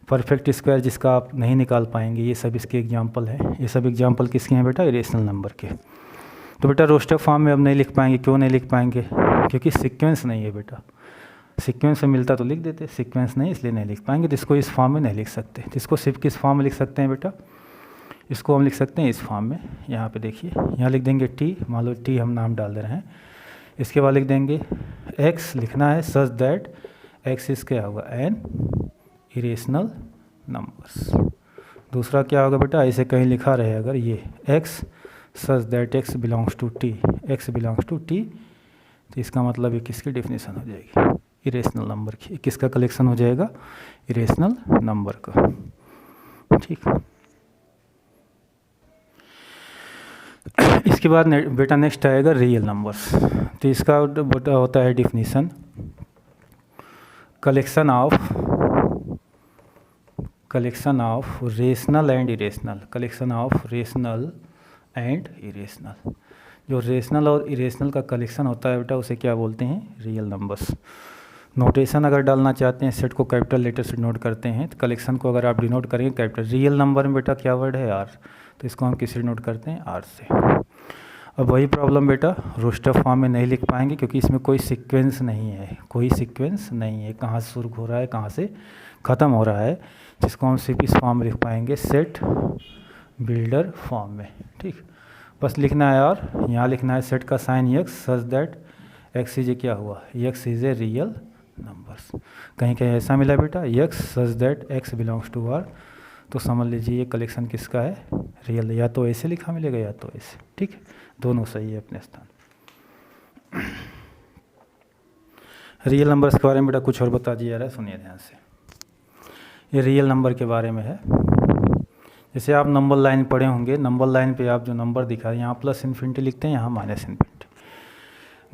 परफेक्ट स्क्वायर जिसका आप नहीं निकाल पाएंगे, ये सब इसके एग्जाम्पल है। ये सब एग्जाम्पल किसके हैं बेटा, रेशनल नंबर के। तो बेटा रोस्टर फॉर्म में अब नहीं लिख पाएंगे, क्यों नहीं लिख पाएंगे, क्योंकि सीक्वेंस नहीं है बेटा, सीक्वेंस से मिलता तो लिख देते, सीक्वेंस नहीं इसलिए नहीं लिख पाएंगे, तो इसको इस फॉर्म में नहीं लिख सकते। तो इसको सिर्फ किस फॉर्म में लिख सकते हैं बेटा, इसको हम लिख सकते हैं इस फॉर्म में। यहाँ पे देखिए, यहाँ लिख देंगे T, मान लो T हम नाम डाल दे रहे हैं, इसके बाद लिख देंगे X, लिखना है सच दैट X इस क्या होगा, एन इरेशनल नंबर्स। दूसरा क्या होगा बेटा, ऐसे कहीं लिखा रहे अगर ये X such that X belongs to T, X belongs to T, तो इसका मतलब ये किसकी डेफिनेशन हो जाएगी, इरेशनल नंबर की। किसका कलेक्शन हो जाएगा, इरेशनल नंबर का। ठीक, इसके बाद बेटा नेक्स्ट आएगा रियल नंबर्स। तो इसका बेटा होता है definition, collection of rational and irrational, collection of rational and irrational. जो रेशनल और इरेशनल का कलेक्शन होता है बेटा उसे क्या बोलते हैं, रियल नंबर्स। नोटेशन अगर डालना चाहते हैं, सेट को कैपिटल लेटर से नोट करते हैं, तो कलेक्शन को अगर आप डिनोट करेंगे कैपिटल, रियल नंबर में बेटा क्या वर्ड है, आर, तो इसको हम किससे नोट करते हैं, आर से। अब वही प्रॉब्लम बेटा रोस्टर फॉर्म में नहीं लिख पाएंगे, क्योंकि इसमें कोई सीक्वेंस नहीं है, कोई सीक्वेंस नहीं है, कहाँ से शुरू हो रहा है कहाँ से ख़त्म हो रहा है, जिसको हम सिर्फ इस फॉर्म में लिख पाएंगे, सेट बिल्डर फॉर्म में। ठीक, बस लिखना है, और यहाँ लिखना है सेट का sign x such that x is क्या हुआ, x is a real numbers. कहीं कहीं ऐसा मिला बेटा x such that x belongs to r, तो समझ लीजिए ये कलेक्शन किसका है, रियल। या तो ऐसे लिखा मिलेगा या तो ऐसे, ठीक है, दोनों सही है अपने स्थान। रियल नंबर्स के बारे में बेटा कुछ और बता दिया जा रहा है, सुनिए ध्यान से। ये रियल नंबर के बारे में है। जैसे आप नंबर लाइन पढ़े होंगे, नंबर लाइन पे आप जो नंबर दिखा रहे हैं, यहाँ प्लस इन्फिनिटी लिखते हैं, यहाँ माइनस इन्फिनिटी।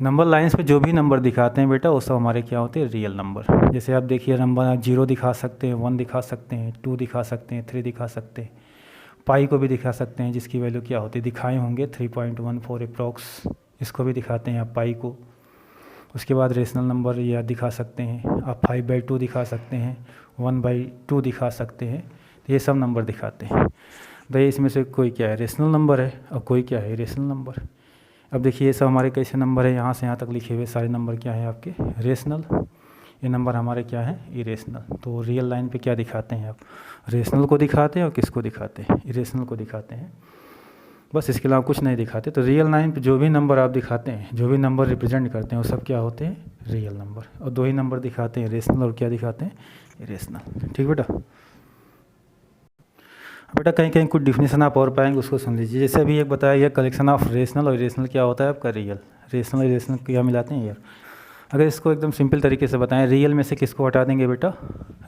नंबर लाइन्स पे जो भी नंबर दिखाते हैं बेटा वो सब हमारे क्या होते हैं, रियल नंबर। जैसे आप देखिए नंबर आप 0 दिखा सकते हैं, 1 दिखा सकते हैं, 2 दिखा सकते हैं, 3 दिखा सकते हैं, पाई को भी दिखा सकते हैं, जिसकी वैल्यू क्या होती है, दिखाए होंगे 3.14 अप्रॉक्स, इसको भी दिखाते हैं आप पाई को। उसके बाद रेशनल नंबर या दिखा सकते हैं आप, 5/2 दिखा सकते हैं, 1/2 दिखा सकते हैं, तो ये सब नंबर दिखाते हैं। तो इसमें से कोई क्या है, रेशनल नंबर है, और कोई क्या है, इरेशनल नंबर। अब देखिए ये सब हमारे कैसे नंबर है, यहाँ से यहाँ तक लिखे हुए सारे नंबर क्या है आपके, रेशनल। ये नंबर हमारे क्या है, इरेशनल। तो रियल लाइन पे क्या दिखाते हैं आप, रेशनल को दिखाते हैं और किसको दिखाते हैं, इरेशनल को दिखाते हैं, बस इसके अलावा कुछ नहीं दिखाते। तो रियल लाइन पे जो भी नंबर आप दिखाते हैं, जो भी नंबर रिप्रेजेंट करते हैं वो सब क्या होते हैं, रियल नंबर। और 2 ही नंबर दिखाते हैं, रेशनल और क्या दिखाते हैं, इरेशनल। ठीक बेटा, बेटा कहीं कहीं कुछ डिफिनेशन आप और पाएंगे, उसको सुन लीजिए। जैसे अभी एक बताया गया कलेक्शन ऑफ रेशनल और इरेशनल क्या होता है आपका, रियल। रेशनल और इरेशनल क्या मिलाते हैं यार। अगर इसको एकदम सिंपल तरीके से बताएं, रियल में से किसको हटा देंगे बेटा,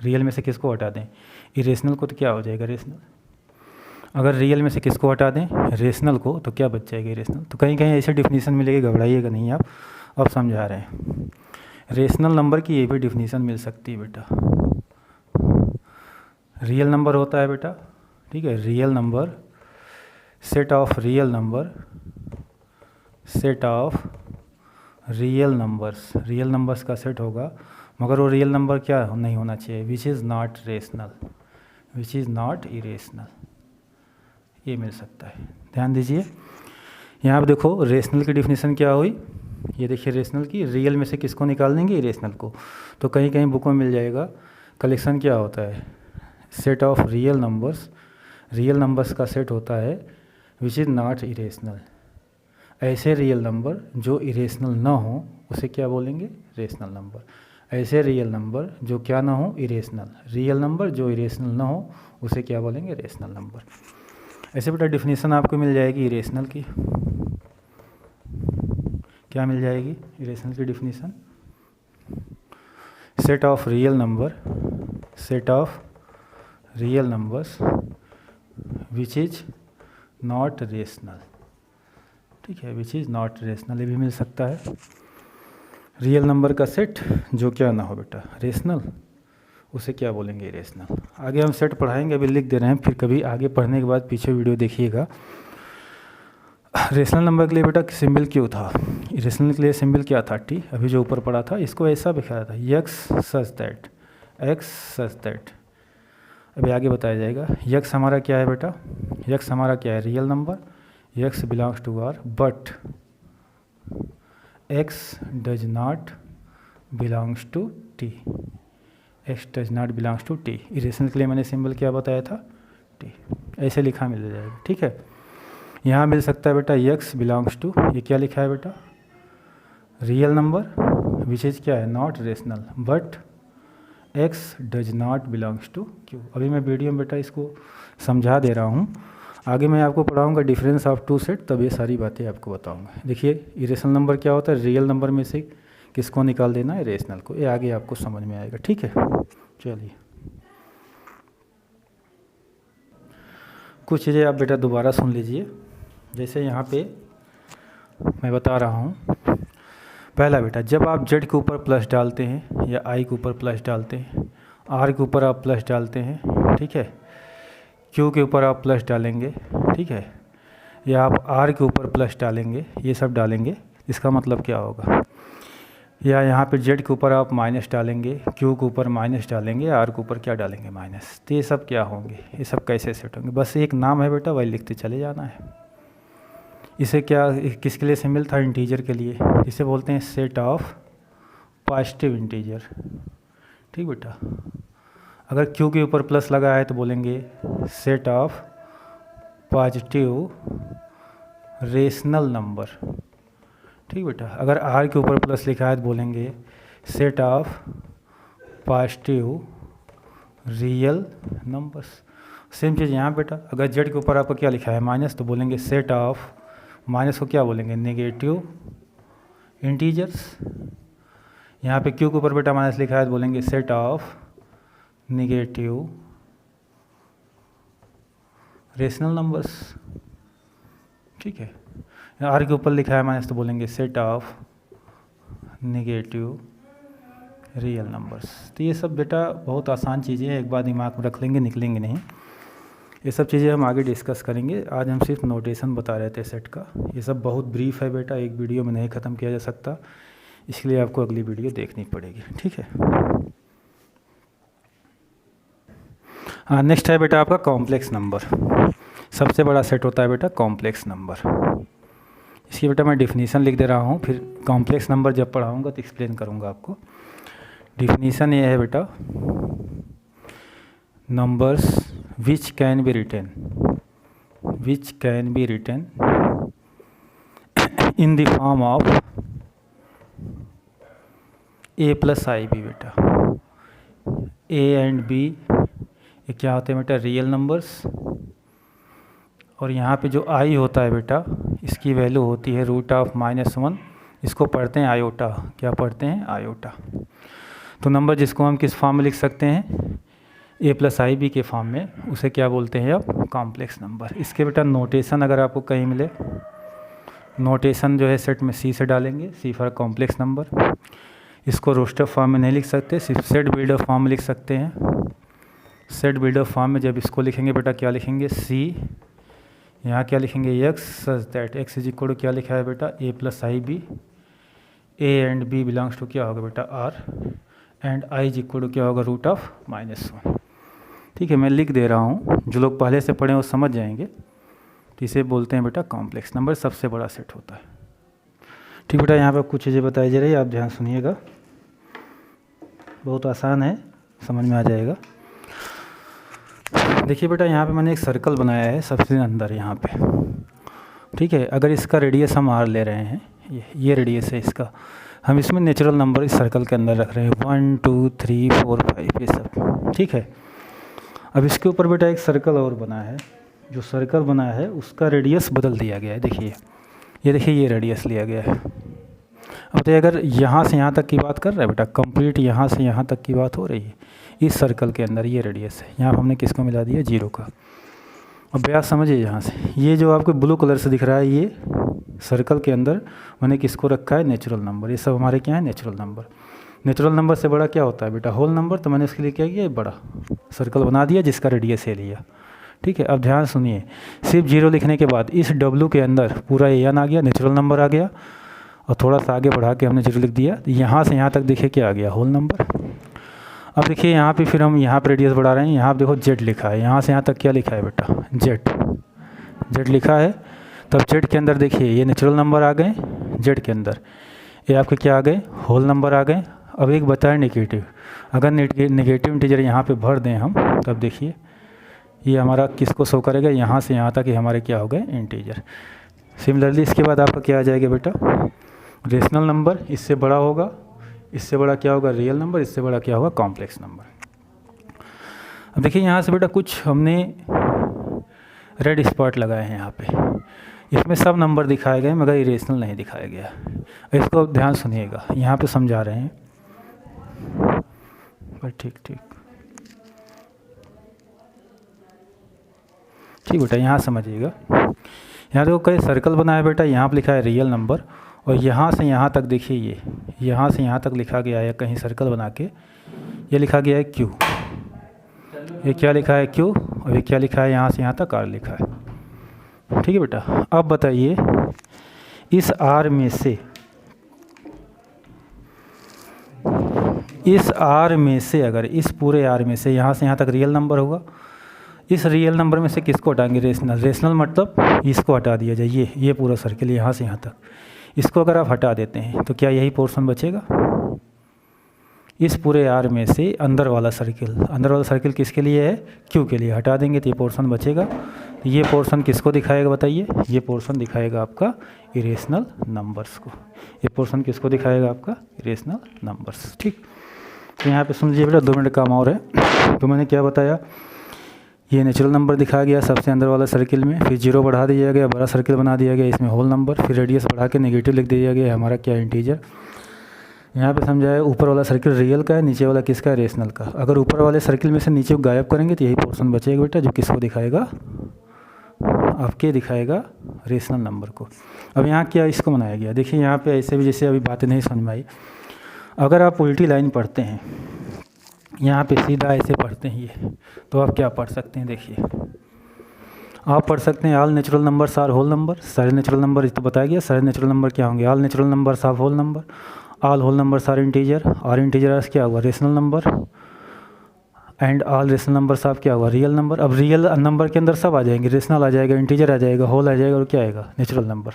रियल में से किसको हटा दें, इरेशनल को, तो क्या हो जाएगा, रेशनल। अगर रियल में से किसको हटा दें, रेशनल को, तो क्या बच जाएगा इरेशनल। तो कहीं कहीं ऐसे डिफिनीसन मिलेगी, घबराइएगा नहीं आप, अब समझा रहे हैं। रेशनल नंबर की ये भी डिफिनीसन मिल सकती है बेटा। रियल नंबर होता है बेटा, ठीक है, real number, set of real number, set of real numbers का सेट होगा, मगर वो रियल नंबर क्या नहीं होना चाहिए, which is not rational, which is not irrational, ये मिल सकता है। ध्यान दीजिए यहाँ पे देखो रेशनल की डिफिनीसन क्या हुई, ये देखिए रेशनल की, रियल में से किसको निकाल देंगे, इरेशनल को। तो कहीं कहीं बुक में मिल जाएगा, कलेक्शन क्या होता है, सेट ऑफ रियल नंबर्स का सेट होता है विच इज़ नॉट इरेशनल। ऐसे रियल नंबर जो इरेशनल ना हो उसे क्या बोलेंगे, रेशनल नंबर। ऐसे रियल नंबर जो क्या ना हो, इरेशनल। रियल नंबर जो इरेशनल ना हो उसे क्या बोलेंगे, रेशनल नंबर। ऐसे बेटा डिफिनीसन आपको मिल जाएगी इरेशनल की, क्या मिल जाएगी इरेशनल की definition, set of real numbers which is not rational, ठीक है, विच इज़ नॉट रेशनल, ये भी मिल सकता है। रियल नंबर का सेट जो क्या ना हो बेटा, रेशनल, उसे क्या बोलेंगे, इरेशनल। आगे हम सेट पढ़ाएंगे, अभी लिख दे रहे हैं, फिर कभी आगे पढ़ने के बाद पीछे वीडियो देखिएगा। रेशनल नंबर के लिए बेटा सिंबल क्यों था, इरेशनल के लिए सिंबल क्या था, टी, अभी जो ऊपर पढ़ा था, इसको ऐसा दिखाया था, एक्स सच दैट। अभी आगे बताया जाएगा। एक्स हमारा क्या है बेटा, एक्स हमारा क्या है, real number, x belongs to R, but x does not belongs to T, x does not belongs to T. Irrational के लिए मैंने सिंबल क्या बताया था, टी, ऐसे लिखा मिल जाएगा, ठीक है। यहाँ मिल सकता है बेटा एक्स बिलोंग्स टू, ये क्या लिखा है बेटा, रियल नंबर विच इज़ क्या है, not rational, but x does not belongs to Q. अभी मैं वीडियो में बेटा इसको समझा दे रहा हूँ, आगे मैं आपको पढ़ाऊँगा डिफरेंस ऑफ टू सेट, तब ये सारी बातें आपको बताऊँगा। देखिए इरेशनल नंबर क्या होता है, रियल नंबर में से किसको निकाल देना है, रेशनल को, ये आगे आपको समझ में आएगा, ठीक है। चलिए कुछ चीज़ें आप बेटा दोबारा सुन लीजिए, जैसे यहाँ पे मैं बता रहा हूँ। पहला बेटा, जब आप जेड के ऊपर प्लस डालते हैं या आई के ऊपर प्लस डालते हैं, आर के ऊपर आप प्लस डालते हैं, ठीक है, क्यू के ऊपर आप प्लस डालेंगे, ठीक है, या आप आर के ऊपर प्लस डालेंगे, ये सब डालेंगे, इसका मतलब क्या होगा, या यहाँ पे जेड के ऊपर आप माइनस डालेंगे, क्यू के ऊपर माइनस डालेंगे, आर के ऊपर क्या डालेंगे, माइनस, तो ये सब क्या होंगे, ये सब कैसे सेट होंगे, बस एक नाम है बेटा, वही लिखते चले जाना है। इसे क्या, किसके लिए सिंबल था, इंटीजर के लिए, इसे बोलते हैं सेट ऑफ पॉजिटिव इंटीजर, ठीक बेटा। अगर क्यू के ऊपर प्लस लगा है तो बोलेंगे set of positive rational number, ठीक बेटा। अगर आर के ऊपर प्लस लिखा है तो बोलेंगे set of positive real numbers. Same चीज़ यहाँ बेटा, अगर जेड के ऊपर आपका क्या लिखा है, माइनस, तो बोलेंगे सेट ऑफ, माइनस को क्या बोलेंगे, नेगेटिव इंटीजर्स। यहाँ पे क्यू के ऊपर बेटा माइनस लिखा है तो बोलेंगे set of negative rational numbers, ठीक है। आर के ऊपर लिखा है माइनस तो बोलेंगे set of negative real numbers. तो ये सब बेटा बहुत आसान चीज़ें हैं, एक बार दिमाग में रख लेंगे, निकलेंगे नहीं। ये सब चीज़ें हम आगे डिस्कस करेंगे, आज हम सिर्फ नोटेशन बता रहे थे सेट का। ये सब बहुत ब्रीफ है बेटा, एक वीडियो में नहीं ख़त्म किया जा सकता, इसलिए आपको अगली वीडियो देखनी पड़ेगी, ठीक है। हाँ, नेक्स्ट है बेटा आपका कॉम्प्लेक्स नंबर। सबसे बड़ा सेट होता है बेटा कॉम्प्लेक्स नंबर। इसकी बेटा मैं डिफिनीसन लिख दे रहा हूँ, फिर कॉम्प्लेक्स नंबर जब पढ़ाऊँगा तो एक्सप्लेन करूँगा आपको। डिफिनीसन ये है बेटा, numbers which can be written in the form of a plus ib बेटा। a एंड b ये क्या होते हैं बेटा, रियल नंबर्स, और यहाँ पे जो i होता है बेटा, इसकी वैल्यू होती है √(-1), इसको पढ़ते हैं आयोटा, क्या पढ़ते हैं, आयोटा। तो नंबर जिसको हम किस फॉर्म में लिख सकते हैं, ए प्लस आई बी के फॉर्म में, उसे क्या बोलते हैं अब, कॉम्प्लेक्स नंबर। इसके बेटा नोटेशन अगर आपको कहीं मिले, नोटेशन जो है सेट में सी से डालेंगे, सी फॉर कॉम्प्लेक्स नंबर। इसको रोस्टर फॉर्म में नहीं लिख सकते, सिर्फ सेट बिल्डर फॉर्म में लिख सकते हैं। सेट बिल्डर फॉर्म में जब इसको लिखेंगे बेटा क्या लिखेंगे, सी, यहाँ क्या लिखेंगे, X, such that X is equal to क्या लिखा है बेटा, A plus I B, A and B belongs to क्या होगा बेटा, R, and I is equal to क्या होगा, रूट ऑफ -1। ठीक है, मैं लिख दे रहा हूँ, जो लोग पहले से पढ़े वो समझ जाएंगे। तो इसे बोलते हैं बेटा कॉम्प्लेक्स नंबर, सबसे बड़ा सेट होता है। ठीक बेटा, यहाँ पर कुछ चीज़ें बताई जा रही है, आप ध्यान सुनिएगा, बहुत आसान है, समझ में आ जाएगा। देखिए बेटा, यहाँ पे मैंने एक सर्कल बनाया है सबसे अंदर यहाँ पे। ठीक है, अगर इसका रेडियस हम आर ले रहे हैं, ये रेडियस है इसका, हम इसमें नेचुरल नंबर इस सर्कल के अंदर रख रहे हैं 1 2 3 4 5 ये सब। ठीक है, अब इसके ऊपर बेटा एक सर्कल और बना है, जो सर्कल बना है उसका रेडियस बदल दिया गया है। देखिए ये देखिए, ये रेडियस लिया गया है। अब तो अगर यहाँ से यहाँ तक की बात कर रहा है बेटा, कंप्लीट यहाँ से यहाँ तक की बात हो रही है, इस सर्कल के अंदर ये रेडियस है, यहाँ हमने किसको मिला दिया, 0 का। अब ब्यास समझिए, यहाँ से ये जो आपको ब्लू कलर से दिख रहा है, ये सर्कल के अंदर मैंने किसको रखा है, नेचुरल नंबर। ये सब हमारे क्या है, नेचुरल नंबर। नेचुरल नंबर से बड़ा क्या होता है बेटा, होल नंबर। तो मैंने इसके लिए क्या किया, बड़ा सर्कल बना दिया जिसका रेडियस है लिया। ठीक है, अब ध्यान सुनिए, सिर्फ 0 लिखने के बाद इस W के अंदर पूरा एन आ गया, नेचुरल नंबर आ गया, और थोड़ा सा आगे बढ़ा के हमने 0 लिख दिया, यहाँ से यहाँ तक देखिए क्या आ गया, होल नंबर। अब देखिए यहाँ पे फिर हम यहाँ पे रेडियस बढ़ा रहे हैं, यहाँ पे देखो Z लिखा है, यहाँ से यहाँ तक क्या लिखा है बेटा, Z लिखा है। तब Z के अंदर देखिए ये नेचुरल नंबर आ गए, Z के अंदर ये आपके क्या आ गए, होल नंबर आ गए। अब एक बता है नेगेटिव, अगर नेगेटिव इंटीजर यहाँ पे भर दें हम, तब देखिए ये हमारा किसको शो करेगा, यहाँ से यहाँ तक ये हमारे क्या हो गए, इंटीजर। सिमिलरली इसके बाद आपका क्या आ जाएगा बेटा, रेशनल नंबर, इससे बड़ा होगा, इससे बड़ा क्या होगा, रियल नंबर, इससे बड़ा क्या होगा, कॉम्प्लेक्स नंबर। अब देखिए यहाँ से बेटा कुछ हमने रेड स्पॉट लगाए हैं यहाँ पे, इसमें सब नंबर दिखाए गए मगर इरेशनल नहीं दिखाया गया। इसको ध्यान सुनिएगा, यहाँ पे समझा रहे हैं, ठीक बेटा, यहाँ समझिएगा। यहाँ देखो कई सर्कल बना है बेटा, यहाँ पे लिखा है रियल नंबर, और यहाँ से यहाँ तक देखिए, ये यहाँ से यहाँ तक लिखा गया है कहीं सर्कल बना के, ये लिखा गया है Q, ये क्या लिखा है Q, और ये क्या लिखा है, यहाँ से यहाँ तक R लिखा है। ठीक है बेटा, अब बताइए इस R में से अगर इस पूरे R में से यहाँ से यहाँ तक रियल नंबर होगा, इस रियल नंबर में से किसको हटाएंगे, रेशनल मतलब इसको हटा दिया जाए, ये पूरा सर्कल यहाँ से यहाँ तक, इसको अगर आप हटा देते हैं तो क्या यही पोर्शन बचेगा। इस पूरे आर में से अंदर वाला सर्कल किसके लिए है, क्यू के लिए, हटा देंगे तो ये पोर्शन बचेगा। तो ये पोर्शन किसको दिखाएगा बताइए, ये पोर्शन दिखाएगा आपका इरेशनल नंबर्स को। ये पोर्शन किसको दिखाएगा, आपका इरेशनल नंबर्स। ठीक, तो यहाँ पे सुन लीजिए बेटा, 2 मिनट काम और है। तो मैंने क्या बताया, ये नेचुरल नंबर दिखाया गया सबसे अंदर वाला सर्किल में, फिर 0 बढ़ा दिया गया, बड़ा सर्किल बना दिया गया, इसमें होल नंबर, फिर रेडियस बढ़ा के नेगेटिव लिख दिया गया, हमारा क्या इंटीजर। यहाँ पे समझाया ऊपर वाला सर्किल रियल का है, नीचे वाला किसका है, रेशनल का। अगर ऊपर वाले सर्किल में से नीचे को गायब करेंगे तो यही पोर्शन बचेगा बेटा, जो किसको दिखाएगा, आपके दिखाएगा रेशनल नंबर को। अब यहाँ क्या इसको बनाया गया, देखिए यहाँ पे ऐसे भी जैसे अभी बातें नहीं समझ में आई, अगर आप उल्टी लाइन पढ़ते हैं, यहाँ पे सीधा ऐसे पढ़ते हैं ये, तो आप क्या पढ़ सकते हैं, देखिए आप पढ़ सकते हैं all natural numbers are whole number. सारे नेचुरल नंबर तो बताया गया, सारे नेचुरल नंबर क्या होंगे, all natural numbers are whole number, all whole numbers are integer, और इंटीजर क्या हुआ, rational number, and all rational numbers आप क्या हुआ, रियल नंबर। अब रियल नंबर के अंदर सब आ जाएंगे, रेशनल आ जाएगा, इंटीजर आ जाएगा, होल आ जाएगा, और क्या आएगा, नेचुरल नंबर।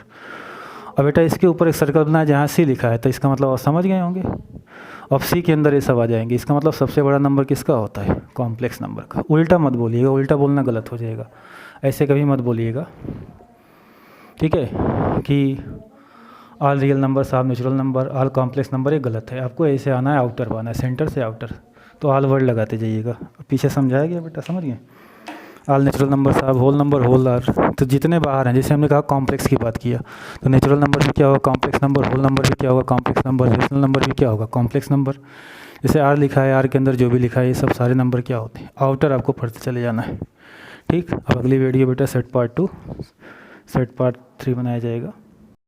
अब बेटा इसके ऊपर एक सर्कल बना है जहाँ सी लिखा है, तो इसका मतलब आप समझ गए होंगे। अब सी के अंदर ये सब आ जाएंगे, इसका मतलब सबसे बड़ा नंबर किसका होता है, कॉम्प्लेक्स नंबर का। उल्टा मत बोलिएगा, उल्टा बोलना गलत हो जाएगा, ऐसे कभी मत बोलिएगा, ठीक है, कि ऑल रियल नंबर साहब natural number, all complex number, ये गलत है। आपको ऐसे आना है, आउटर आना है, सेंटर से आउटर, तो ऑल वर्ड लगाते जाइएगा। पीछे समझाया गया बेटा, समझ गए। ऑल नेचुरल नंबर साहब होल नंबर होल आर, तो जितने बाहर हैं, जैसे हमने कहा कॉम्प्लेक्स की बात किया, तो नेचुरल नंबर भी क्या होगा कॉम्प्लेक्स नंबर, होल नंबर भी क्या होगा कॉम्प्लेक्स नंबर, रेशनल नंबर भी क्या होगा कॉम्प्लेक्स नंबर। जैसे आर लिखा है, आर के अंदर जो भी लिखा है ये सब सारे नंबर क्या होते हैं, आउटर आपको पढ़ते चले जाना है। ठीक, अब अगली वीडियो बेटा सेट पार्ट 2 सेट पार्ट 3 बनाया जाएगा।